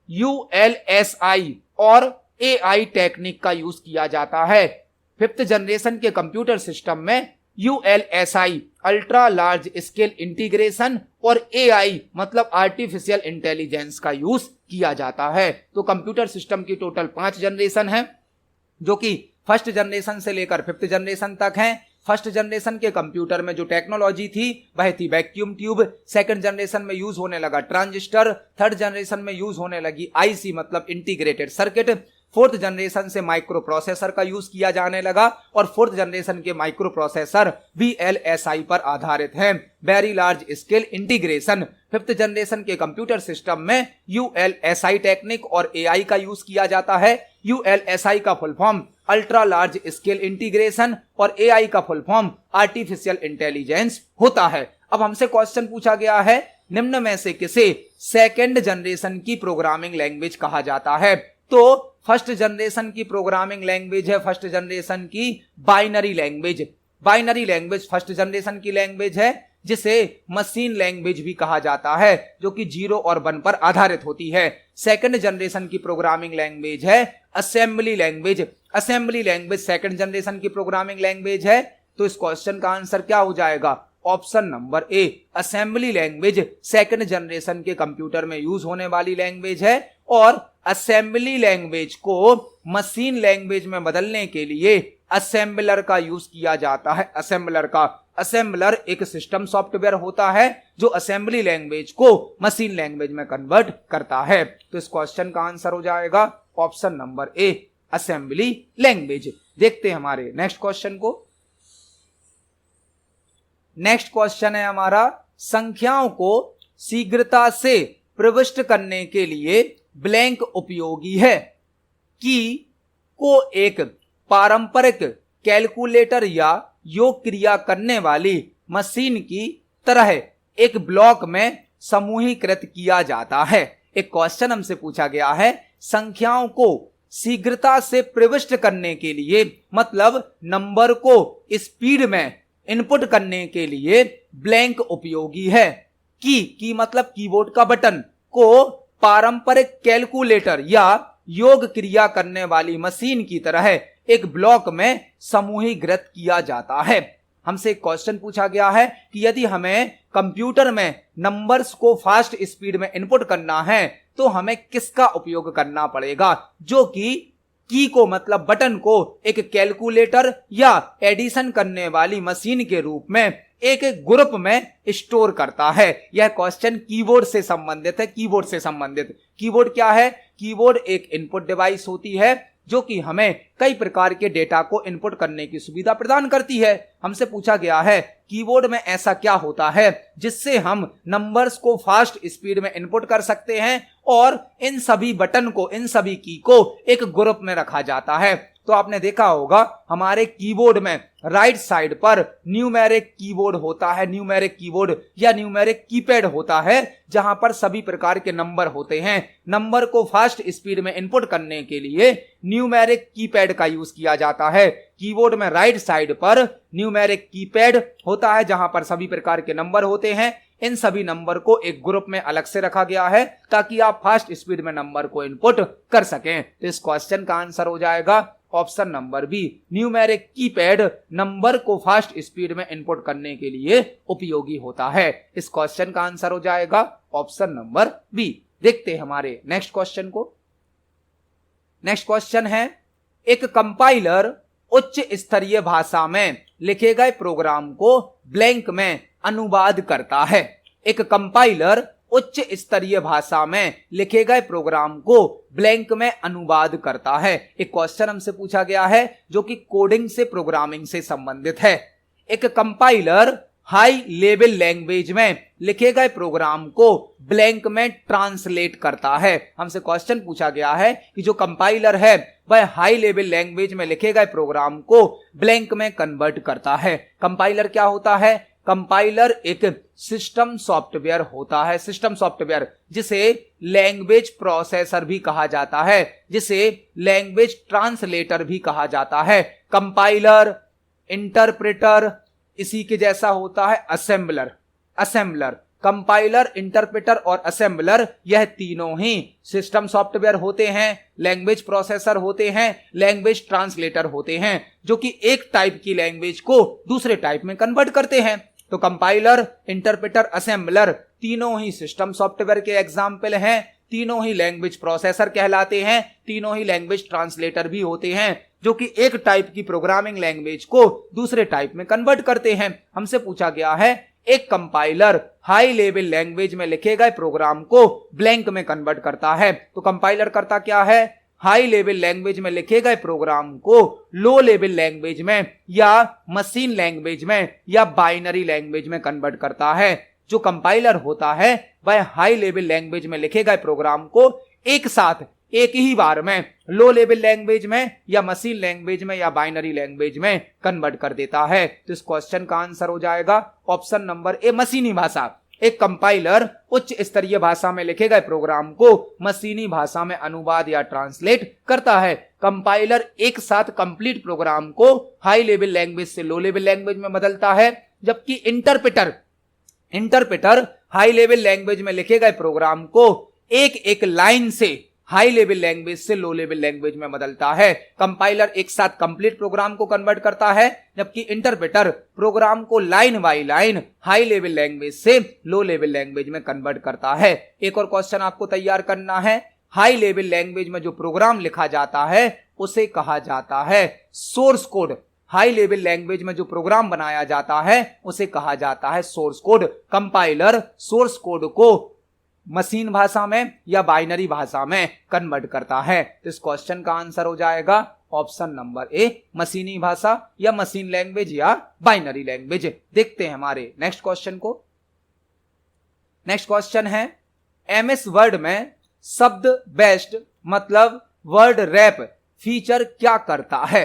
ULSI और AI टेक्निक का यूज किया जाता है। 5th जनरेशन के कंप्यूटर सिस्टम में ULSI, ultra large scale integration, और AI मतलब आर्टिफिशियल इंटेलिजेंस का यूज किया जाता है। तो कंप्यूटर सिस्टम की टोटल 5 जनरेशन है, जो कि फर्स्ट जनरेशन से लेकर 5th जनरेशन तक हैं। फर्स्ट जनरेशन के कंप्यूटर में जो टेक्नोलॉजी थी वह थी वैक्यूम ट्यूब। सेकंड जनरेशन में यूज होने लगा ट्रांजिस्टर। थर्ड जनरेशन में यूज होने लगी आईसी मतलब इंटीग्रेटेड सर्किट। फोर्थ जनरेशन से माइक्रो प्रोसेसर का यूज किया जाने लगा और फोर्थ जनरेशन के माइक्रो प्रोसेसर VLSI पर आधारित हैं, very large scale integration. 5th generation के कंप्यूटर सिस्टम में ULSI टेक्निक और AI का यूज किया जाता है। ULSI का full form ultra large scale integration और AI का फुल फॉर्म आर्टिफिशियल इंटेलिजेंस होता है। अब हमसे क्वेश्चन पूछा गया है निम्न में से किसे सेकेंड जनरेशन की प्रोग्रामिंग लैंग्वेज कहा जाता है। तो फर्स्ट जनरेशन की प्रोग्रामिंग लैंग्वेज है फर्स्ट जनरेशन की binary language. Binary language first generation की लैंग्वेज है जिसे मशीन लैंग्वेज भी कहा जाता है, जो कि 0 और 1 पर आधारित होती है। सेकंड जनरेशन की प्रोग्रामिंग लैंग्वेज है assembly language. Assembly language second generation की प्रोग्रामिंग लैंग्वेज है। तो इस क्वेश्चन का आंसर क्या हो जाएगा? Option number A, assembly language second generation के कंप्यूटर में यूज होने वाली लैंग्वेज है। और असेंबली लैंग्वेज को मशीन लैंग्वेज में बदलने के लिए असेंबलर का यूज किया जाता है। असेंबलर एक सिस्टम सॉफ्टवेयर होता है जो असेंबली लैंग्वेज को मशीन लैंग्वेज में कन्वर्ट करता है। तो इस क्वेश्चन का आंसर हो जाएगा option number A, assembly language. देखते हैं हमारे नेक्स्ट क्वेश्चन को। नेक्स्ट क्वेश्चन है हमारा, संख्याओं को शीघ्रता से प्रविष्ट करने के लिए ब्लैंक उपयोगी है। की को एक पारंपरिक कैलकुलेटर या योग क्रिया करने वाली मशीन की तरह एक ब्लॉक में समूहीकृत किया जाता है। एक क्वेश्चन हमसे पूछा गया है, संख्याओं को शीघ्रता से प्रविष्ट करने के लिए, मतलब नंबर को स्पीड में इनपुट करने के लिए ब्लैंक उपयोगी है। की मतलब कीबोर्ड का बटन को पारंपरिक कैलकुलेटर या योग क्रिया करने वाली मशीन की तरह एक ब्लॉक में समूहीकृत किया जाता है। हमसे एक क्वेश्चन पूछा गया है कि यदि हमें कंप्यूटर में नंबर्स को फास्ट स्पीड में इनपुट करना है तो हमें किसका उपयोग करना पड़ेगा, जो कि की को मतलब बटन को एक कैलकुलेटर या एडिशन करने वाली मशीन के रूप में एक ग्रुप में स्टोर करता है। यह क्वेश्चन कीबोर्ड से संबंधित है। कीबोर्ड क्या है? कीबोर्ड एक इनपुट डिवाइस होती है जो कि हमें कई प्रकार के डेटा को इनपुट करने की सुविधा प्रदान करती है। हमसे पूछा गया है कीबोर्ड में ऐसा क्या होता है जिससे हम नंबर्स को फास्ट स्पीड में इनपुट कर सकते हैं और इन सभी बटन को, इन सभी की को एक ग्रुप में रखा जाता है। तो आपने देखा होगा हमारे कीबोर्ड में राइट साइड पर न्यूमेरिक कीबोर्ड होता है, न्यूमेरिक कीबोर्ड या न्यूमेरिक कीपैड होता है, जहां पर सभी प्रकार के नंबर होते हैं। नंबर को फास्ट स्पीड में इनपुट करने के लिए न्यूमेरिक कीपैड का यूज किया जाता है। कीबोर्ड में राइट साइड पर न्यूमेरिक कीपैड होता है जहां पर सभी प्रकार के नंबर होते हैं। इन सभी नंबर को एक ग्रुप में अलग से रखा गया है ताकि आप फास्ट स्पीड में नंबर को इनपुट कर सकें। तो इस क्वेश्चन का आंसर हो जाएगा option number B, numeric keypad number को फास्ट स्पीड में इनपुट करने के लिए उपयोगी होता है। इस क्वेश्चन का आंसर हो जाएगा ऑप्शन नंबर बी। देखते हैं हमारे नेक्स्ट क्वेश्चन को। नेक्स्ट क्वेश्चन है, एक कंपाइलर उच्च स्तरीय भाषा में लिखे गए प्रोग्राम को ब्लैंक में अनुवाद करता है। एक कंपाइलर उच्च स्तरीय भाषा में लिखे गए प्रोग्राम को ब्लैंक में अनुवाद करता है। एक क्वेश्चन हमसे पूछा गया है जो कि कोडिंग से, प्रोग्रामिंग से संबंधित है। एक कंपाइलर हाई लेवल लैंग्वेज में लिखे गए प्रोग्राम को ब्लैंक में ट्रांसलेट करता है। हमसे क्वेश्चन पूछा गया है कि जो कंपाइलर है वह हाई लेवल लैंग्वेज में लिखे गए प्रोग्राम को ब्लैंक में कन्वर्ट करता है। कंपाइलर क्या होता है? कंपाइलर एक सिस्टम सॉफ्टवेयर होता है, सिस्टम सॉफ्टवेयर जिसे लैंग्वेज प्रोसेसर भी कहा जाता है, जिसे लैंग्वेज ट्रांसलेटर भी कहा जाता है। कंपाइलर, इंटरप्रेटर, इसी के जैसा होता है असेंबलर। कंपाइलर, इंटरप्रेटर और असेंबलर यह तीनों ही सिस्टम सॉफ्टवेयर होते हैं, लैंग्वेज प्रोसेसर होते हैं, लैंग्वेज ट्रांसलेटर होते हैं, जो कि एक टाइप की लैंग्वेज को दूसरे टाइप में कन्वर्ट करते हैं। तो कंपाइलर, इंटरप्रेटर, असेंबलर तीनों ही सिस्टम सॉफ्टवेयर के एग्जाम्पल हैं, तीनों ही लैंग्वेज प्रोसेसर कहलाते हैं, तीनों ही लैंग्वेज ट्रांसलेटर भी होते हैं, जो कि एक टाइप की प्रोग्रामिंग लैंग्वेज को दूसरे टाइप में कन्वर्ट करते हैं। हमसे पूछा गया है एक कंपाइलर हाई लेवल लैंग्वेज में लिखे गए प्रोग्राम को ब्लैंक में कन्वर्ट करता है। तो कंपाइलर करता क्या है? हाई लेवल लैंग्वेज में लिखे गए प्रोग्राम को लो लेवल लैंग्वेज में या मशीन लैंग्वेज में या बाइनरी लैंग्वेज में कन्वर्ट करता है। जो कंपाइलर होता है वह हाई लेवल लैंग्वेज में लिखे गए प्रोग्राम को एक साथ एक ही बार में लो लेवल लैंग्वेज में या मशीन लैंग्वेज में या बाइनरी लैंग्वेज में कन्वर्ट कर देता है। तो इस क्वेश्चन का आंसर हो जाएगा ऑप्शन नंबर ए, मशीनी भाषा। एक कंपाइलर उच्च स्तरीय भाषा में लिखे गए प्रोग्राम को मशीनी भाषा में अनुवाद या ट्रांसलेट करता है। कंपाइलर एक साथ कंप्लीट प्रोग्राम को हाई लेवल लैंग्वेज से लो लेवल लैंग्वेज में बदलता है, जबकि इंटरप्रेटर हाई लेवल लैंग्वेज में लिखे गए प्रोग्राम को एक एक लाइन से हाई लेवल लैंग्वेज से लो लेवल लैंग्वेज में बदलता है। कंपाइलर एक साथ कंप्लीट प्रोग्राम को कन्वर्ट करता है, जबकि इंटरप्रेटर प्रोग्राम को line by line high level language से लो लेवल लैंग्वेज में कन्वर्ट करता है। एक और क्वेश्चन आपको तैयार करना है। हाई लेवल लैंग्वेज में जो प्रोग्राम लिखा जाता है उसे कहा जाता है source code. High level language में जो प्रोग्राम बनाया जाता है उसे कहा जाता है source code. Compiler source code को मशीन भाषा में या बाइनरी भाषा में कन्वर्ट करता है। तो इस क्वेश्चन का आंसर हो जाएगा ऑप्शन नंबर ए, मशीनी भाषा या मशीन लैंग्वेज या बाइनरी लैंग्वेज। देखते हैं हमारे नेक्स्ट क्वेश्चन को। नेक्स्ट क्वेश्चन है, एमएस वर्ड में शब्द बेस्ट मतलब वर्ड रैप फीचर क्या करता है?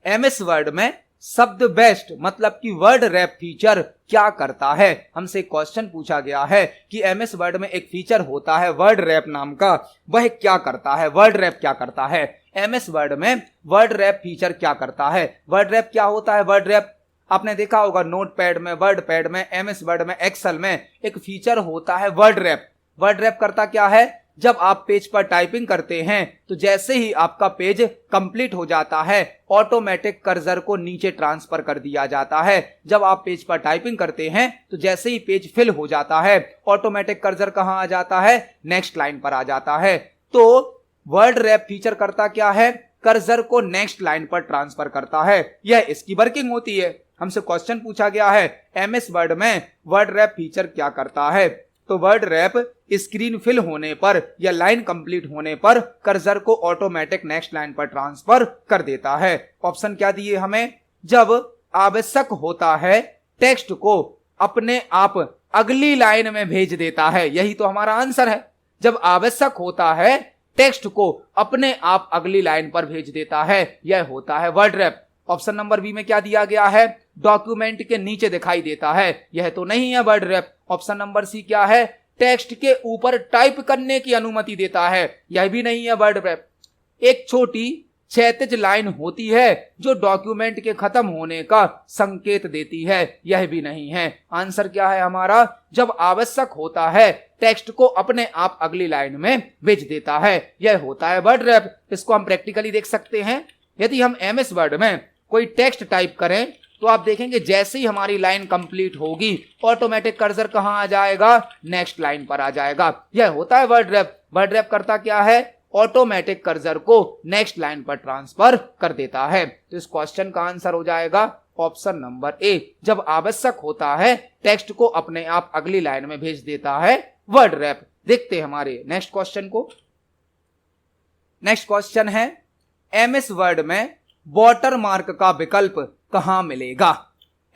एमएस वर्ड में शब्द बेस्ट मतलब कि वर्ड रैप फीचर क्या करता है? हमसे क्वेश्चन पूछा गया है कि एमएस वर्ड में एक फीचर होता है वर्ड रैप नाम का, वह क्या करता है? वर्ड रैप क्या करता है? एमएस वर्ड में वर्ड रैप फीचर क्या करता है? वर्ड रैप क्या होता है? वर्ड रैप आपने देखा होगा नोटपैड में, वर्ड पैड में, एमएस वर्ड में, एक्सेल में एक फीचर होता है वर्ड रैप। वर्ड रैप करता क्या है? जब आप पेज पर टाइपिंग करते हैं तो जैसे ही आपका पेज कंप्लीट हो जाता है ऑटोमेटिक कर्सर को नीचे ट्रांसफर कर दिया जाता है। जब आप पेज पर टाइपिंग करते हैं तो जैसे ही पेज फिल हो जाता है ऑटोमेटिक कर्सर कहां आ जाता है? नेक्स्ट लाइन पर आ जाता है। तो वर्ड रैप फीचर करता क्या है? कर्सर को नेक्स्ट लाइन पर ट्रांसफर करता है, यह इसकी वर्किंग होती है। हमसे क्वेश्चन पूछा गया है एमएस वर्ड में वर्ड रैप फीचर क्या करता है? तो वर्ड रैप स्क्रीन फिल होने पर या लाइन कंप्लीट होने पर कर्सर को ऑटोमेटिक नेक्स्ट लाइन पर ट्रांसफर कर देता है। ऑप्शन क्या दिए हमें? जब आवश्यक होता है टेक्स्ट को अपने आप अगली लाइन में भेज देता है, यही तो हमारा आंसर है। जब आवश्यक होता है टेक्स्ट को अपने आप अगली लाइन पर भेज देता है, यह होता है word wrap. Option number B में क्या दिया गया है? डॉक्यूमेंट के नीचे दिखाई देता है, यह तो नहीं है word wrap. Option number C क्या है? टेक्स्ट के ऊपर टाइप करने की अनुमति देता है, यह भी नहीं है वर्ड रैप। एक छोटी क्षैतिज लाइन होती है जो डॉक्यूमेंट के खत्म होने का संकेत देती है, यह भी नहीं है। आंसर क्या है हमारा? जब आवश्यक होता है टेक्स्ट को अपने आप अगली लाइन में भेज देता है, यह होता है वर्ड रैप। इसको हम प्रैक्टिकली देख सकते हैं। यदि हम एमएस वर्ड में कोई टेक्स्ट टाइप करें तो आप देखेंगे जैसे ही हमारी लाइन कंप्लीट होगी ऑटोमेटिक कर्सर कहां आ जाएगा? नेक्स्ट लाइन पर आ जाएगा, यह होता है वर्ड रैप। वर्ड रैप करता क्या है? ऑटोमेटिक कर्सर को नेक्स्ट लाइन पर ट्रांसफर कर देता है। तो इस क्वेश्चन का आंसर हो जाएगा ऑप्शन नंबर ए, जब आवश्यक होता है टेक्स्ट को अपने आप अगली लाइन में भेज देता है वर्ड रैप। देखते हैं हमारे नेक्स्ट क्वेश्चन को। नेक्स्ट क्वेश्चन है, एमएस वर्ड में वाटर मार्क का विकल्प कहां मिलेगा?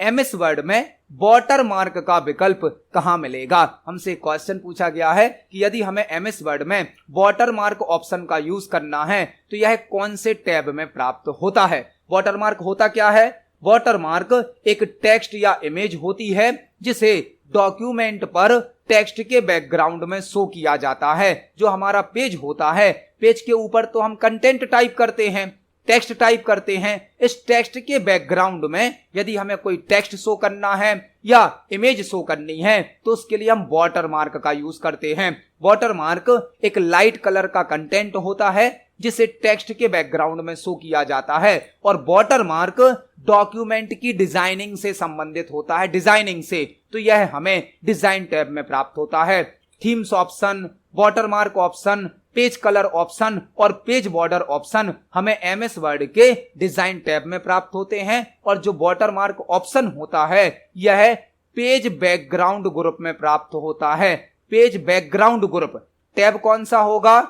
एमएस वर्ड में वाटर मार्क का विकल्प कहां मिलेगा? हमसे क्वेश्चन पूछा गया है कि यदि हमें एमएस वर्ड में वाटर मार्क ऑप्शन का यूज करना है तो यह कौन से टैब में प्राप्त होता है? वाटर मार्क होता क्या है? वाटर मार्क एक टेक्स्ट या इमेज होती है जिसे डॉक्यूमेंट पर टेक्स्ट के बैकग्राउंड में शो किया जाता है। जो हमारा पेज होता है, पेज के ऊपर तो हम कंटेंट टाइप करते हैं, टेक्स्ट टाइप करते हैं। इस टेक्स्ट के बैकग्राउंड में यदि हमें कोई टेक्स्ट शो करना है या इमेज शो करनी है तो उसके लिए हम वाटर मार्क का यूज करते हैं। वाटर मार्क एक लाइट कलर का कंटेंट होता है जिसे टेक्स्ट के बैकग्राउंड में शो किया जाता है, और वाटर मार्क डॉक्यूमेंट की डिजाइनिंग से संबंधित होता है, डिजाइनिंग से। तो यह हमें डिजाइन टैब में प्राप्त होता है। Themes option, water mark option, page colour option और पेज बॉर्डर ऑप्शन हमें एमएस वर्ड के डिजाइन टैब में प्राप्त होते हैं, और जो वाटर मार्क ऑप्शन होता है यह पेज बैकग्राउंड ग्रुप में प्राप्त होता है। पेज बैकग्राउंड ग्रुप टैब कौन सा होगा?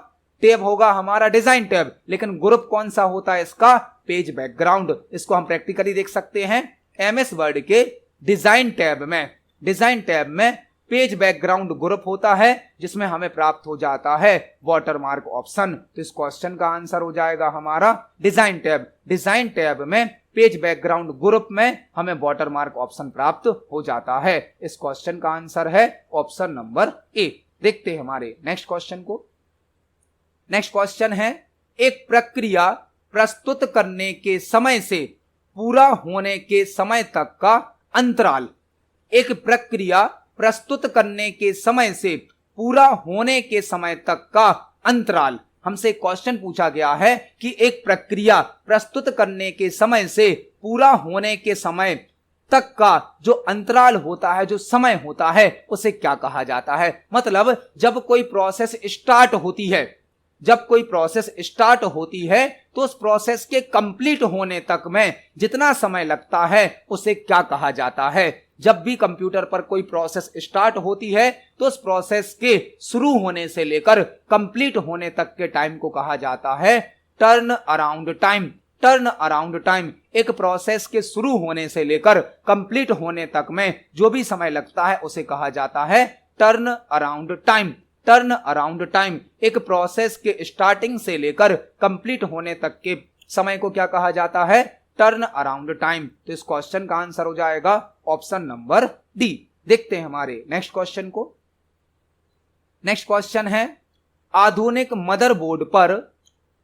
टैब होगा हमारा डिजाइन टैब, लेकिन ग्रुप कौन सा होता है इसका? Page background. इसको हम प्रैक्टिकली देख सकते हैं। एमएस वर्ड के डिजाइन टैब में पेज बैकग्राउंड ग्रुप होता है जिसमें हमें प्राप्त हो जाता है वाटरमार्क ऑप्शन। तो इस क्वेश्चन का आंसर हो जाएगा हमारा डिजाइन टैब। डिजाइन टैब में पेज बैकग्राउंड ग्रुप में हमें वाटरमार्क ऑप्शन प्राप्त हो जाता है। इस क्वेश्चन का आंसर है ऑप्शन नंबर ए। देखते हैं हमारे नेक्स्ट क्वेश्चन को। नेक्स्ट क्वेश्चन है, एक प्रक्रिया प्रस्तुत करने के समय से पूरा होने के समय तक का अंतराल। एक प्रक्रिया प्रस्तुत करने के समय से पूरा होने के समय तक का अंतराल। हमसे क्वेश्चन पूछा गया है कि एक प्रक्रिया प्रस्तुत करने के समय से पूरा होने के समय तक का जो अंतराल होता है, जो समय होता है, उसे क्या कहा जाता है। मतलब जब कोई प्रोसेस स्टार्ट होती है, जब कोई प्रोसेस स्टार्ट होती है तो उस प्रोसेस के कंप्लीट होने तक में जितना समय लगता है उसे क्या कहा जाता है। जब भी कंप्यूटर पर कोई प्रोसेस स्टार्ट होती है तो उस प्रोसेस के शुरू होने से लेकर कंप्लीट होने तक के टाइम को कहा जाता है turn around time. Turn around time एक प्रोसेस के शुरू होने से लेकर कंप्लीट होने तक में जो भी समय लगता है उसे कहा जाता है turn around time. Turn around time एक प्रोसेस के स्टार्टिंग से लेकर कंप्लीट होने तक के समय को क्या कहा जाता है, टर्न अराउंड टाइम। तो इस क्वेश्चन का आंसर हो जाएगा ऑप्शन नंबर डी। देखते हैं हमारे नेक्स्ट क्वेश्चन को। नेक्स्ट क्वेश्चन है, आधुनिक मदरबोर्ड पर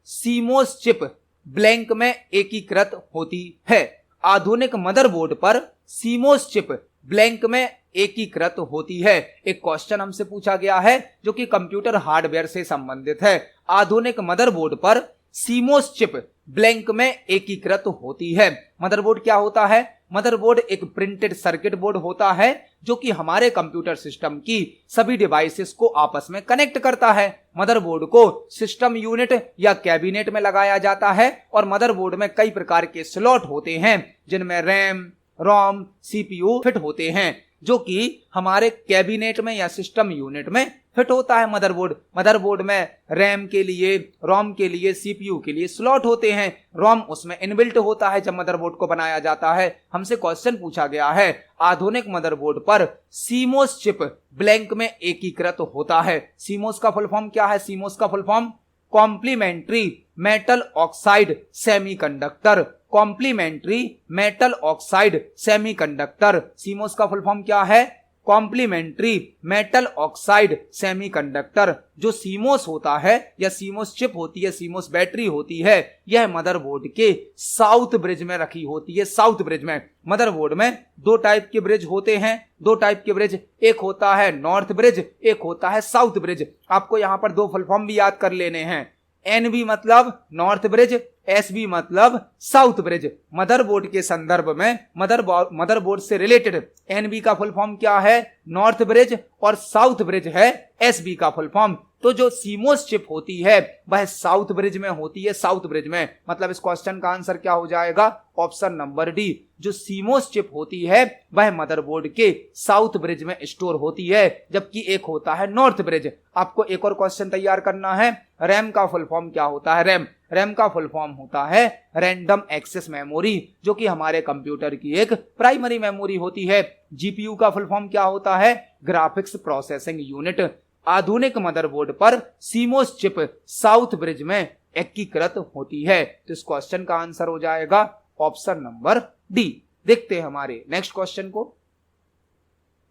सीमोस चिप ब्लैंक में एकीकृत होती है। आधुनिक मदरबोर्ड पर सीमोस चिप ब्लैंक में एकीकृत होती है। एक क्वेश्चन हमसे पूछा गया है जो कि कंप्यूटर हार्डवेयर से संबंधित है। आधुनिक मदरबोर्ड पर सीमोस चिप ब्लैंक में एकीकृत होती है। मदरबोर्ड क्या होता है? मदरबोर्ड एक प्रिंटेड सर्किट बोर्ड होता है जो कि हमारे कंप्यूटर सिस्टम की सभी डिवाइसेस को आपस में कनेक्ट करता है। मदरबोर्ड को सिस्टम यूनिट या कैबिनेट में लगाया जाता है और मदरबोर्ड में कई प्रकार के स्लॉट होते हैं जिनमें रैम, रोम, सीपीयू फिट होते हैं जो कि हमारे कैबिनेट में या सिस्टम यूनिट में फिट होता है। मदरबोर्ड में रैम के लिए, रोम के लिए, सीपीयू के लिए स्लॉट होते हैं। रोम उसमें इनबिल्ट होता है जब मदरबोर्ड को बनाया जाता है। हमसे क्वेश्चन पूछा गया है, आधुनिक मदरबोर्ड पर सीमोस चिप ब्लैंक में एकीकृत होता है। सीमोस का फुल फॉर्म क्या है? सीमोस का full form complementary metal oxide semiconductor. Complementary metal oxide semiconductor. CMOS का फुल फॉर्म क्या है? Complementary metal oxide semiconductor. जो सीमोस होता है या सीमोस चिप होती है, सीमोस बैटरी होती है, यह मदरबोर्ड के साउथ ब्रिज में रखी होती है। साउथ ब्रिज में मदरबोर्ड में दो टाइप के ब्रिज होते हैं। दो टाइप के ब्रिज, एक होता है नॉर्थ ब्रिज, एक होता है साउथ ब्रिज। आपको यहां पर दो फुल फॉर्म भी याद कर लेने हैं। एनबी मतलब नॉर्थ ब्रिज, एसबी मतलब साउथ ब्रिज। मदरबोर्ड के संदर्भ में मदरबोर्ड से रिलेटेड एनबी का फुल फॉर्म क्या है? नॉर्थ ब्रिज, और साउथ ब्रिज है एसबी का फुल फॉर्म। तो जो सीमोस चिप होती है वह साउथ ब्रिज में होती है। साउथ ब्रिज में मतलब इस क्वेश्चन का आंसर क्या हो जाएगा? Option number D. जो सीमोस चिप होती है वह मदरबोर्ड के साउथ ब्रिज में स्टोर होती है, जबकि एक होता है नॉर्थ ब्रिज। आपको एक और क्वेश्चन तैयार करना है। रैम का फुल फॉर्म क्या होता है? रैम का फुल फॉर्म होता है रैंडम एक्सेस मेमोरी, जो कि हमारे कंप्यूटर की एक प्राइमरी मेमोरी होती है। जीपीयू का फुल फॉर्म क्या होता है? Graphics processing unit. आधुनिक मदरबोर्ड पर सीमोस चिप साउथ ब्रिज में एकीकृत होती है। तो इस क्वेश्चन का आंसर हो जाएगा ऑप्शन नंबर डी। देखते हैं हमारे नेक्स्ट क्वेश्चन को।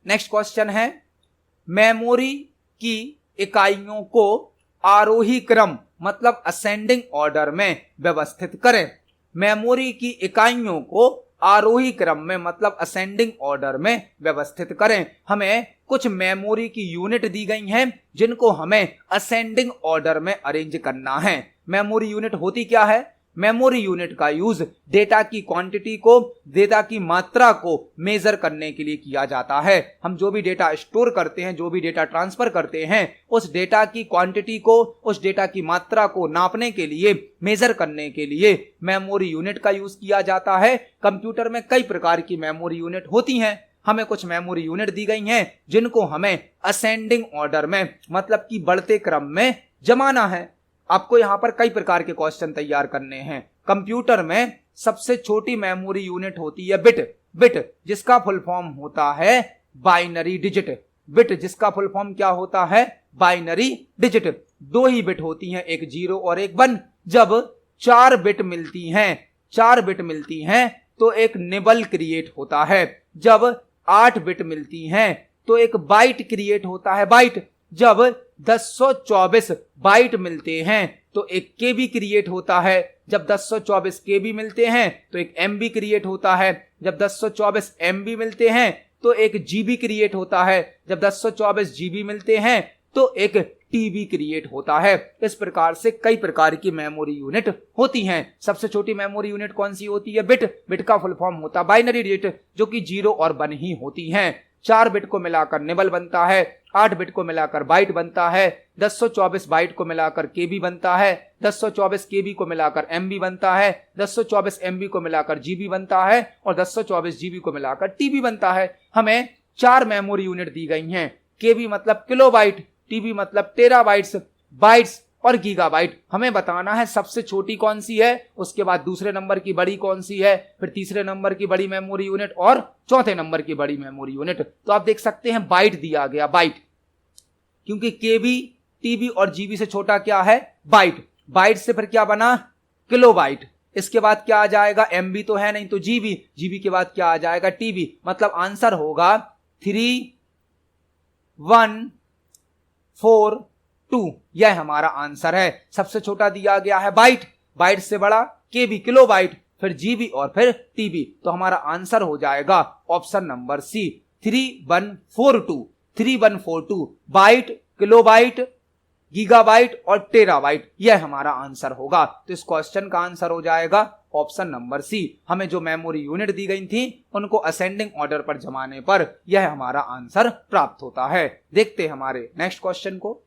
नेक्स्ट क्वेश्चन है, मेमोरी की इकाइयों को आरोही क्रम मतलब असेंडिंग ऑर्डर में व्यवस्थित करें। मेमोरी की इकाइयों को आरोही क्रम में मतलब असेंडिंग ऑर्डर में व्यवस्थित करें। हमें कुछ मेमोरी की यूनिट दी गई हैं जिनको हमें असेंडिंग ऑर्डर में अरेंज करना है। मेमोरी यूनिट होती क्या है? मेमोरी यूनिट का यूज डेटा की क्वांटिटी को, डेटा की मात्रा को मेजर करने के लिए किया जाता है। हम जो भी डेटा स्टोर करते हैं, जो भी डेटा ट्रांसफर करते हैं, उस डेटा की क्वांटिटी को, उस डेटा की मात्रा को नापने के लिए, मेजर करने के लिए मेमोरी यूनिट का यूज किया जाता है। कंप्यूटर में कई प्रकार की मेमोरी यूनिट होती हैं। हमें कुछ मेमोरी यूनिट दी गई हैं जिनको हमें असेंडिंग ऑर्डर में मतलब कि बढ़ते क्रम में जमाना है। आपको यहां पर कई प्रकार के क्वेश्चन तैयार करने हैं। कंप्यूटर में सबसे छोटी मेमोरी यूनिट होती है बिट, जिसका फुल फॉर्म होता है बाइनरी डिजिट। बिट, जिसका फुल फॉर्म क्या होता है, बाइनरी डिजिट। दो ही बिट होती हैं, एक 0 और एक 1। जब 4 बिट मिलती हैं तो एक निबल क्रिएट होता है। जब 8 बिट मिलती हैं तो एक बाइट क्रिएट होता है, बाइट। जब 1024 बाइट मिलते हैं तो एक केबी क्रिएट होता है। जब 1024 केबी मिलते हैं तो एक एमबी क्रिएट होता है। जब 1024 एमबी मिलते हैं तो एक जीबी क्रिएट होता है। जब 1024 जीबी मिलते हैं तो एक टीबी क्रिएट होता है। इस प्रकार से कई प्रकार की मेमोरी यूनिट होती हैं। सबसे छोटी मेमोरी यूनिट कौन सी होती है, बिट। बिट का फुल फॉर्म होता है बाइनरी डिजिट, जो कि 0 और 1 ही होती हैं। 4 बिट को मिलाकर निबल बनता है, 8 बिट को मिलाकर बाइट बनता है, 1024 बाइट को मिलाकर केबी बनता है, 1024 केबी को मिलाकर एमबी बनता है, 1024 एमबी को मिलाकर जीबी बनता है और 1024 जीबी को मिलाकर टीबी बनता है। हमें 4 मेमोरी यूनिट दी गई हैं। केबी मतलब किलोबाइट, टीबी मतलब टेराबाइट्स, बाइट्स और गीगाबाइट। हमें बताना है सबसे छोटी कौन सी है, उसके बाद दूसरे नंबर की बड़ी कौन सी है, फिर तीसरे नंबर की बड़ी मेमोरी यूनिट और चौथे नंबर की बड़ी मेमोरी यूनिट। तो आप देख सकते हैं बाइट दिया गया, बाइट, क्योंकि केबी, टीबी और जीबी से छोटा क्या है, बाइट। बाइट से फिर क्या बना, किलोबाइट। इसके बाद क्या आ जाएगा, एमबी तो है नहीं तो जीबी, जीबी के बाद क्या आ जाएगा, टीबी। मतलब आंसर होगा 3142। यह हमारा आंसर है। सबसे छोटा दिया गया है बाइट, बाइट से बड़ा केबी, किलोबाइट, फिर जीबी और फिर टीबी। तो हमारा आंसर हो जाएगा option number C, 3142 byte, kilobyte, gigabyte और टेराबाइट। यह हमारा आंसर होगा। तो इस क्वेश्चन का आंसर हो जाएगा ऑप्शन नंबर सी। हमें जो मेमोरी यूनिट दी गई थी उनको असेंडिंग ऑर्डर पर जमाने पर यह हमारा आंसर प्राप्त होता है। देखते हैं हमारे नेक्स्ट क्वेश्चन को।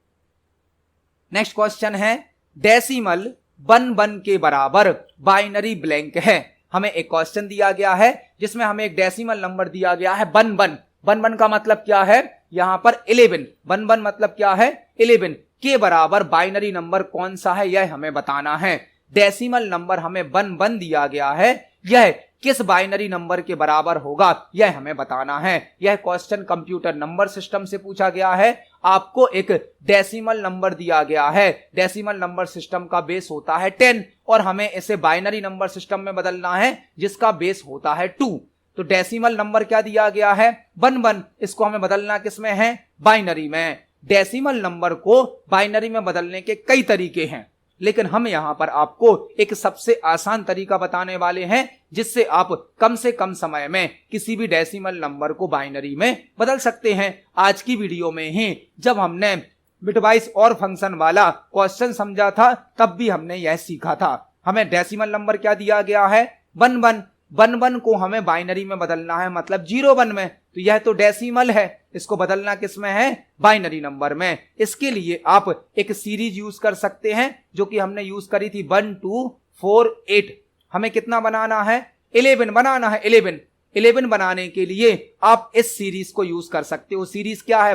नेक्स्ट क्वेश्चन है, डेसिमल 1 के बराबर बाइनरी ब्लैंक है। हमें एक क्वेश्चन दिया गया है जिसमें हमें एक डेसिमल नंबर दिया गया है 1 का मतलब क्या है, यहां पर 11। 1 मतलब क्या है, 11 के बराबर बाइनरी नंबर कौन सा है, यह हमें बताना है। डेसिमल नंबर हमें 1 दिया गया है, यह किस बाइनरी नंबर के बराबर होगा, यह हमें बताना है। यह क्वेश्चन कंप्यूटर नंबर सिस्टम से पूछा गया है। आपको एक डेसिमल नंबर दिया गया है। डेसिमल नंबर सिस्टम का बेस होता है 10 और हमें इसे बाइनरी नंबर सिस्टम में बदलना है जिसका बेस होता है 2। तो डेसिमल नंबर क्या दिया गया है, 1, इसको हमें बदलना किसमें है, बाइनरी में। डेसिमल नंबर को बाइनरी में बदलने के कई तरीके हैं, लेकिन हम यहां पर आपको एक सबसे आसान तरीका बताने वाले हैं जिससे आप कम से कम समय में किसी भी डेसिमल नंबर को बाइनरी में बदल सकते हैं। आज की वीडियो में ही जब हमने बिटवाइज और फंक्शन वाला क्वेश्चन समझा था तब भी हमने यह सीखा था। हमें डेसिमल नंबर क्या दिया गया है, 1 को हमें बाइनरी में बदलना है, मतलब 0-1 में। तो यह तो डेसिमल है, इसको बदलना किस में है, बाइनरी नंबर में। इसके लिए आप एक सीरीज यूज कर सकते हैं जो कि हमने यूज करी थी 1 2 4 8। हमें कितना बनाना है, 11 बनाना है। 11 बनाने के लिए आप इस सीरीज को यूज कर सकते हो। सीरीज क्या है,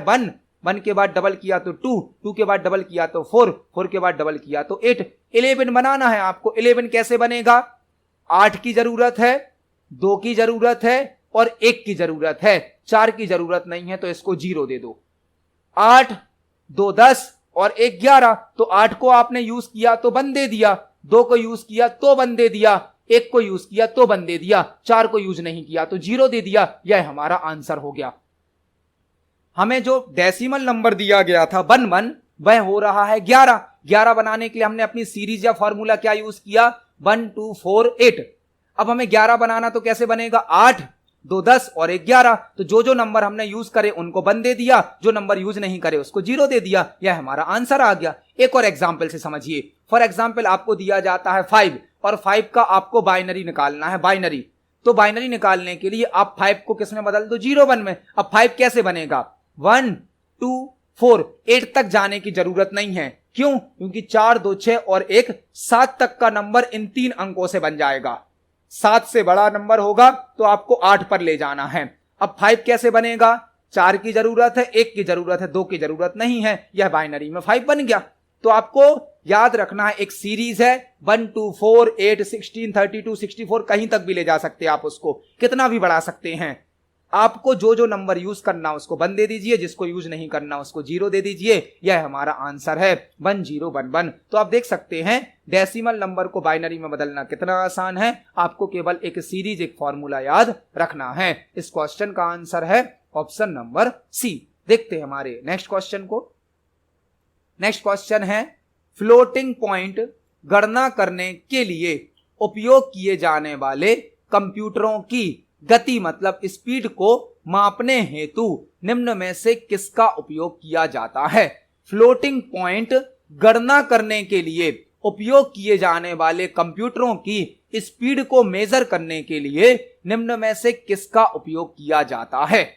1 के बाद डबल किया तो 2 के बाद डबल किया तो 4 के बाद डबल किया तो 8। 11 बनाना है आपको। 11 कैसे बनेगा, 8 की जरूरत है, 2 की जरूरत है और 1 की जरूरत है। 4 की जरूरत नहीं है तो इसको 0 दे दो। 8 2 10 और 1 11। तो 8 को आपने यूज किया तो 1 दे दिया, 2 को यूज किया तो 1 दे दिया, 1 को यूज किया तो 1 दे दिया, 4 को यूज नहीं किया तो 0 दे दिया। यह हमारा आंसर हो गया। हमें जो डेसिमल नंबर दिया गया था 1 वह हो रहा है 11। 11 बनाने के लिए हमने अपनी सीरीज या फॉर्मूला क्या यूज किया, 1 2 4 8। अब हमें 11 बनाना तो कैसे बनेगा, 8 2 10 और 1 11। तो जो नंबर हमने यूज करे उनको 1 दे दिया, जो नंबर यूज नहीं करे उसको 0 दे दिया। यह हमारा आंसर आ गया। एक और एग्जाम्पल से समझिए। फॉर एग्जाम्पल आपको दिया जाता है 5 और 5 का आपको बाइनरी निकालना है, बाइनरी। तो बाइनरी निकालने के लिए आप 5 को किस में बदल दो, 0-1 में। अब 5 कैसे बनेगा, 1 2 4 8 तक जाने की जरूरत नहीं है। क्यों, क्योंकि 4 2 6 और 1 7 तक का नंबर इन 3 अंकों से बन जाएगा। 7 से बड़ा नंबर होगा तो आपको 8 पर ले जाना है। अब 5 कैसे बनेगा, 4 की जरूरत है, 1 की जरूरत है, 2 की जरूरत नहीं है। यह बाइनरी में 5 बन गया। तो आपको याद रखना है एक सीरीज है 1 2 4 8 16 32 64, कहीं तक भी ले जा सकते हैं आप, उसको कितना भी बढ़ा सकते हैं। आपको जो जो नंबर यूज करना उसको 1 दे दीजिए, जिसको यूज नहीं करना उसको 0 दे दीजिए। यह हमारा आंसर है 1011। तो आप देख सकते हैं डेसिमल नंबर को बाइनरी में बदलना कितना आसान है। आपको केवल एक सीरीज, एक फॉर्मूला याद रखना है। इस क्वेश्चन का आंसर है ऑप्शन नंबर सी। देखते हैं हमारे नेक्स्ट क्वेश्चन को। नेक्स्ट क्वेश्चन है फ्लोटिंग पॉइंट गणना करने के लिए उपयोग किए जाने वाले कंप्यूटरों की गति मतलब स्पीड को मापने हेतु निम्न में से किसका उपयोग किया जाता है। फ्लोटिंग पॉइंट गणना करने के लिए उपयोग किए जाने वाले कंप्यूटरों की स्पीड को मेजर करने के लिए निम्न में से किसका उपयोग किया जाता है।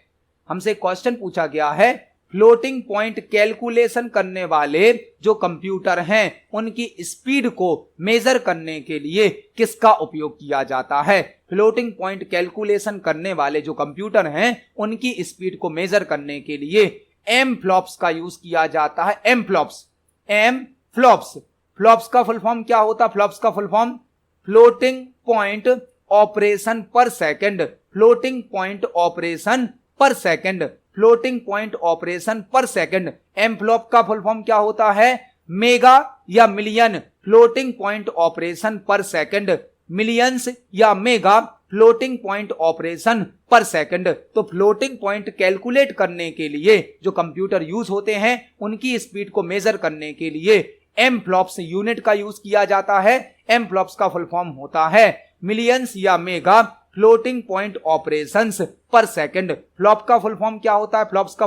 हमसे क्वेश्चन पूछा गया है फ्लोटिंग पॉइंट कैलकुलेशन करने वाले जो कंप्यूटर हैं उनकी स्पीड को मेजर करने के लिए किसका उपयोग किया जाता है। फ्लोटिंग पॉइंट कैलकुलेशन करने वाले जो कंप्यूटर हैं उनकी स्पीड को मेजर करने के लिए एम फ्लॉप्स का यूज किया जाता है। M flops. फ्लॉप्स का फुल फॉर्म क्या होता है? फ्लॉप्स का full form floating point operation per second. Floating point operation per second. Floating point operation per second. M flop का फुल फॉर्म क्या होता है? मेगा या million floating point operation per second. Millions या mega floating point operation per second. तो फ्लोटिंग पॉइंट कैलकुलेट करने के लिए जो कंप्यूटर यूज होते हैं उनकी स्पीड को मेजर करने के लिए एम फ्लॉप्स यूनिट का यूज किया जाता है। एम फ्लॉप्स का फुल फॉर्म होता है मिलियंस या मेगा फ्लोटिंग पॉइंट ऑपरेशंस पर सेकंड। फ्लॉप का फुल फॉर्म क्या होता है? फ्लॉप्स का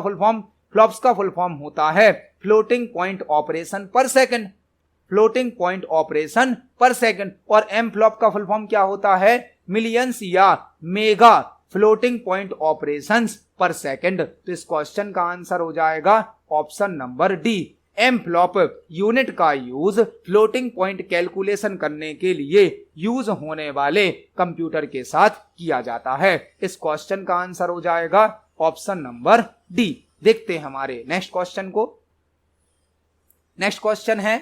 फुल फॉर्म होता है floating point operation per second. Floating point operation per second. और एम फ्लॉप का फुल फॉर्म क्या होता है? मिलियंस या मेगा फ्लोटिंग पॉइंट ऑपरेशंस पर सेकंड। तो इस क्वेश्चन का आंसर हो जाएगा option number D. M flop unit का यूज फ्लोटिंग पॉइंट कैलकुलेशन करने के लिए यूज होने वाले कंप्यूटर के साथ किया जाता है। इस क्वेश्चन का आंसर हो जाएगा ऑप्शन नंबर डी। देखते हैं हमारे नेक्स्ट क्वेश्चन को। नेक्स्ट क्वेश्चन है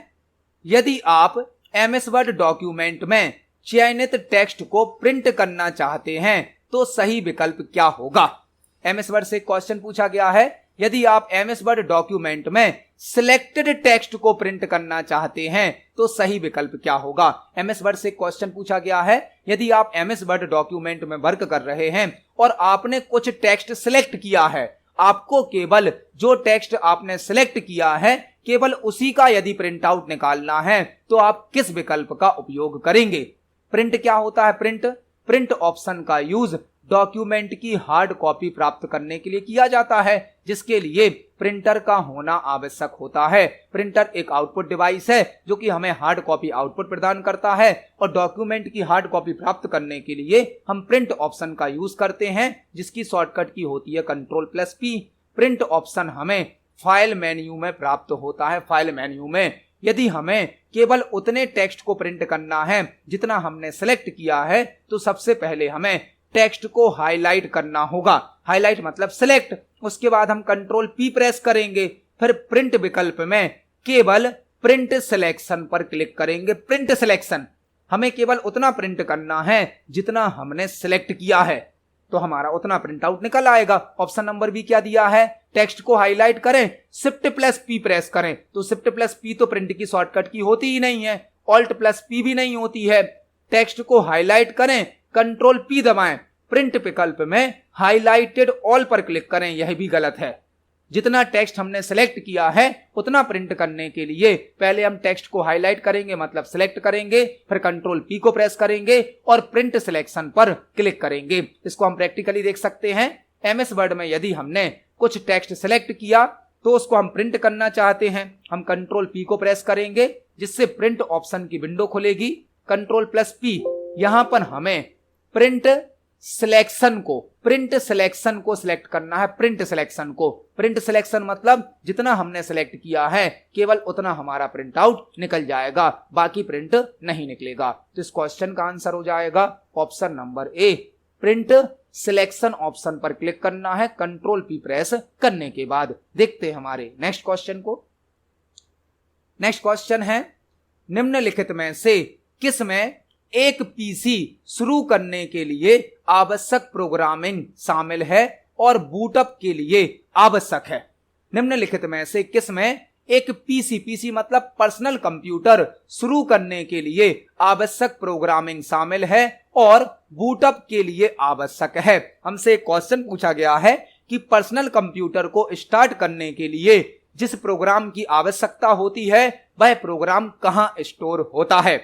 यदि आप एमएस वर्ड डॉक्यूमेंट में चयनित टेक्स्ट को प्रिंट करना चाहते हैं तो सही विकल्प क्या होगा। एमएस वर्ड से क्वेश्चन पूछा गया है यदि आप एमएस वर्ड डॉक्यूमेंट में सिलेक्टेड टेक्स्ट को प्रिंट करना चाहते हैं तो सही विकल्प क्या होगा। एमएस वर्ड से क्वेश्चन पूछा गया है यदि आप एमएस वर्ड डॉक्यूमेंट में वर्क कर रहे हैं और आपने कुछ टेक्स्ट सिलेक्ट किया है, आपको केवल जो टेक्स्ट आपने सिलेक्ट किया है केवल उसी का यदि प्रिंट आउट निकालना है तो आप किस विकल्प का उपयोग करेंगे। प्रिंट क्या होता है? प्रिंट ऑप्शन का यूज डॉक्यूमेंट की हार्ड कॉपी प्राप्त करने के लिए किया जाता है, जिसके लिए प्रिंटर का होना आवश्यक होता है। प्रिंटर एक आउटपुट डिवाइस है जो कि हमें हार्ड कॉपी आउटपुट प्रदान करता है और डॉक्यूमेंट की हार्ड कॉपी प्राप्त करने के लिए हम प्रिंट ऑप्शन का यूज करते हैं जिसकी शॉर्टकट की होती है Ctrl+P। प्रिंट ऑप्शन हमें फाइल मेन्यू में प्राप्त होता है। फाइल मेन्यू में यदि हमें केवल उतने टेक्स्ट को प्रिंट करना है जितना हमने सेलेक्ट किया है तो सबसे पहले हमें टेक्स्ट को हाईलाइट करना होगा। हाईलाइट मतलब सिलेक्ट। उसके बाद हम Ctrl+P प्रेस करेंगे, फिर प्रिंट विकल्प में केवल प्रिंट सिलेक्शन पर क्लिक करेंगे। प्रिंट सिलेक्शन, हमें केवल उतना प्रिंट करना है जितना हमने सिलेक्ट किया है तो हमारा उतना प्रिंट आउट निकल आएगा। ऑप्शन नंबर बी क्या दिया है? टेक्स्ट को हाईलाइट करें, Shift+P प्रेस करें। तो Shift+P तो प्रिंट की शॉर्टकट की होती ही नहीं है, Alt+P भी नहीं होती है। टेक्स्ट को हाईलाइट करें, Ctrl+P दबाएं, प्रिंट विकल्प में हाईलाइटेड ऑल पर क्लिक करें, यह भी गलत है। जितना टेक्स्ट हमने सेलेक्ट किया है उतना प्रिंट करने के लिए पहले हम टेक्स्ट को हाईलाइट करेंगे मतलब सिलेक्ट करेंगे, फिर Ctrl+P को प्रेस करेंगे और प्रिंट सिलेक्शन पर क्लिक करेंगे। इसको हम प्रैक्टिकली देख सकते हैं। एमएस वर्ड में यदि हमने कुछ टेक्स्ट सिलेक्ट किया तो उसको हम प्रिंट करना चाहते हैं, हम Ctrl+P को प्रेस करेंगे जिससे प्रिंट ऑप्शन की विंडो खुलेगी। Ctrl+P, यहां पर हमें प्रिंट सिलेक्शन को सिलेक्ट करना है। प्रिंट सिलेक्शन मतलब जितना हमने सिलेक्ट किया है केवल उतना हमारा प्रिंट आउट निकल जाएगा, बाकी प्रिंट नहीं निकलेगा। तो इस क्वेश्चन का आंसर हो जाएगा option number A. Print selection option पर क्लिक करना है Ctrl+P प्रेस करने के बाद। देखते हैं हमारे नेक्स्ट क्वेश्चन को। नेक्स्ट क्वेश्चन है निम्नलिखित में से किस में एक पीसी शुरू करने के लिए आवश्यक प्रोग्रामिंग शामिल है और बूटअप के लिए आवश्यक है। निम्नलिखित में से किसमें एक पीसी मतलब पर्सनल कंप्यूटर शुरू करने के लिए आवश्यक प्रोग्रामिंग शामिल है और बूटअप के लिए आवश्यक है। हमसे एक क्वेश्चन पूछा गया है कि पर्सनल कंप्यूटर को स्टार्ट करने के लिए जिस प्रोग्राम की आवश्यकता होती है वह प्रोग्राम कहां स्टोर होता है।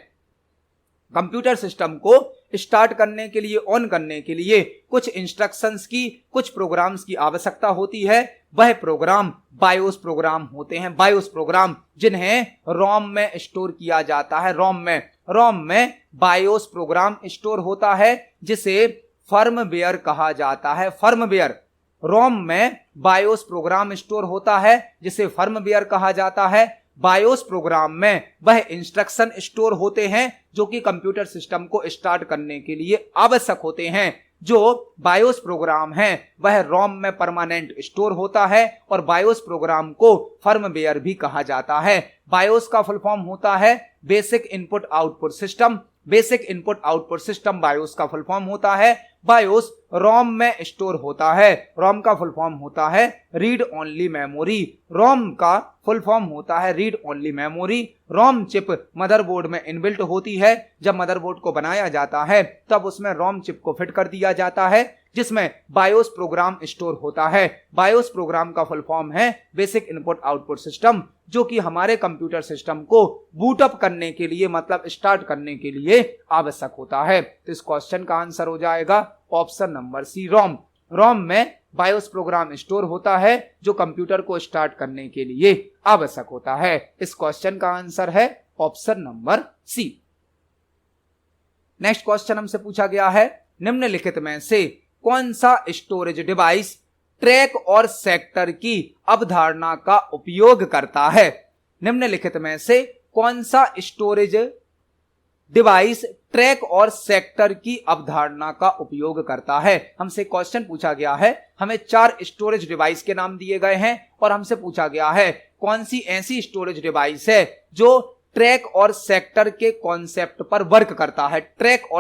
कंप्यूटर सिस्टम को स्टार्ट करने के लिए, ऑन करने के लिए कुछ इंस्ट्रक्शंस की, कुछ प्रोग्राम्स की आवश्यकता होती है। वह प्रोग्राम बायोस प्रोग्राम होते हैं। बायोस प्रोग्राम जिन्हें रोम में स्टोर किया जाता है। रोम में बायोस प्रोग्राम स्टोर होता है जिसे फर्मवेयर कहा जाता है। फर्मवेयर, रोम में बायोस प्रोग्राम स्टोर होता है जिसे फर्मवेयर कहा जाता है। बायोस प्रोग्राम में वह इंस्ट्रक्शन स्टोर होते हैं जो कि कंप्यूटर सिस्टम को स्टार्ट करने के लिए आवश्यक होते हैं। जो बायोस प्रोग्राम है वह रोम में परमानेंट स्टोर होता है और बायोस प्रोग्राम को फर्मवेयर भी कहा जाता है। बायोस का फुल फॉर्म होता है basic input output system. Basic input output system BIOS का फुल फॉर्म होता है। बायोस रोम में स्टोर होता है। रोम का फुल फॉर्म होता है रीड ओनली मेमोरी। रोम का फुल फॉर्म होता है read only memory. ROM chip motherboard में इनबिल्ट होती है। जब मदरबोर्ड को बनाया जाता है तब उसमें रोम चिप को फिट कर दिया जाता है जिसमें बायोस प्रोग्राम स्टोर होता है। बायोस प्रोग्राम का फुल फॉर्म है बेसिक इनपुट आउटपुट सिस्टम, जो कि हमारे कंप्यूटर सिस्टम को बूटअप करने के लिए मतलब स्टार्ट करने के लिए आवश्यक होता है। तो इस क्वेश्चन का आंसर हो जाएगा ऑप्शन नंबर सी, रोम। रोम में बायोस प्रोग्राम स्टोर होता है जो कंप्यूटर को स्टार्ट करने के लिए आवश्यक होता है। इस क्वेश्चन का आंसर है option number C. Next question हमसे पूछा गया है निम्नलिखित में से कौन सा स्टोरेज डिवाइस ट्रैक और सेक्टर की अवधारणा का उपयोग करता है। निम्नलिखित में से कौन सा स्टोरेज डिवाइस ट्रैक और सेक्टर की अवधारणा का उपयोग करता है। हमसे क्वेश्चन पूछा गया है, हमें 4 स्टोरेज डिवाइस के नाम दिए गए हैं और हमसे पूछा गया है कौन सी ऐसी स्टोरेज डिवाइस है जो ट्रैक और सेक्टर के कॉन्सेप्ट पर वर्क करता है। ट्रैक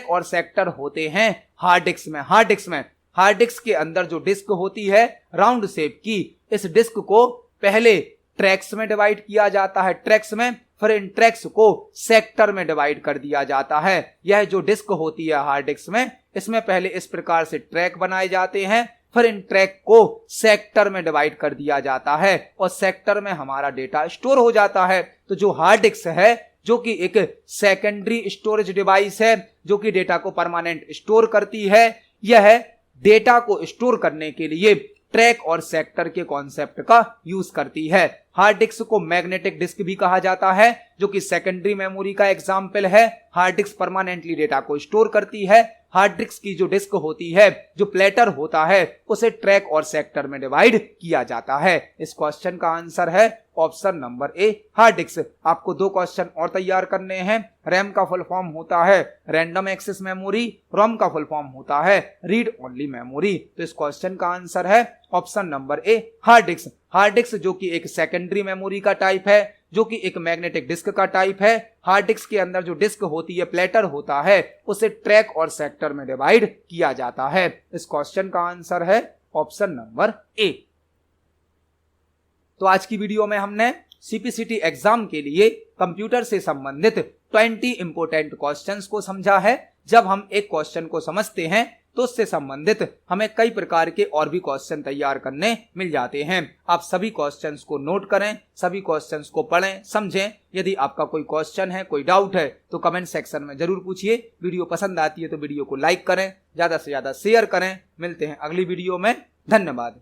और सेक्टर होते हैं हार्ड डिस्क में। हार्ड डिस्क के अंदर जो डिस्क होती है राउंड शेप की, इस डिस्क को पहले ट्रैक्स में डिवाइड किया जाता है, ट्रैक्स में, फिर इन ट्रैक्स को सेक्टर में डिवाइड कर दिया जाता है। यह जो डिस्क होती है हार्ड डिस्क में, इसमें पहले इस प्रकार से ट्रैक बनाए जाते हैं, फिर इन ट्रैक को सेक्टर में डिवाइड कर दिया जाता है और सेक्टर में हमारा डेटा स्टोर हो जाता है। तो जो हार्ड डिस्क है जो कि एक सेकेंडरी स्टोरेज डिवाइस है जो कि डेटा को परमानेंट स्टोर करती है, यह डेटा को स्टोर करने के लिए ट्रैक और सेक्टर के कॉन्सेप्ट का यूज करती है। हार्ड डिस्क को मैग्नेटिक डिस्क भी कहा जाता है जो कि सेकेंडरी मेमोरी का एग्जाम्पल है। हार्ड डिस्क परमानेंटली डेटा को स्टोर करती है। हार्ड डिस्क की जो डिस्क होती है, जो प्लेटर होता है, उसे ट्रैक और सेक्टर में डिवाइड किया जाता है। इस क्वेश्चन का आंसर है option number A, hard disk. आपको 2 क्वेश्चन और तैयार करने हैं। रैम का फुल फॉर्म होता है रैंडम एक्सेस मेमोरी, रोम का फुल फॉर्म होता है रीड ओनली मेमोरी। तो इस क्वेश्चन का आंसर है option number A, hard disk. Hard disk जो कि एक सेकेंडरी मेमोरी का टाइप है, जो कि एक मैग्नेटिक डिस्क का टाइप है। हार्ड डिस्क के अंदर जो डिस्क होती है, प्लेटर होता है, उसे ट्रैक और सेक्टर में डिवाइड किया जाता है। इस क्वेश्चन का आंसर है ऑप्शन नंबर ए। तो आज की वीडियो में हमने सीपीसीटी एग्जाम के लिए कंप्यूटर से संबंधित 20 इंपोर्टेंट क्वेश्चंस को समझा है। जब हम एक क्वेश्चन को समझते हैं तो उससे संबंधित हमें कई प्रकार के और भी क्वेश्चन तैयार करने मिल जाते हैं। आप सभी क्वेश्चंस को नोट करें, सभी क्वेश्चंस को पढ़ें, समझें। यदि आपका कोई क्वेश्चन है, कोई डाउट है तो कमेंट सेक्शन में जरूर पूछिए। वीडियो पसंद आती है तो वीडियो को लाइक करें, ज्यादा से ज्यादा शेयर करें। मिलते हैं अगली वीडियो में। धन्यवाद।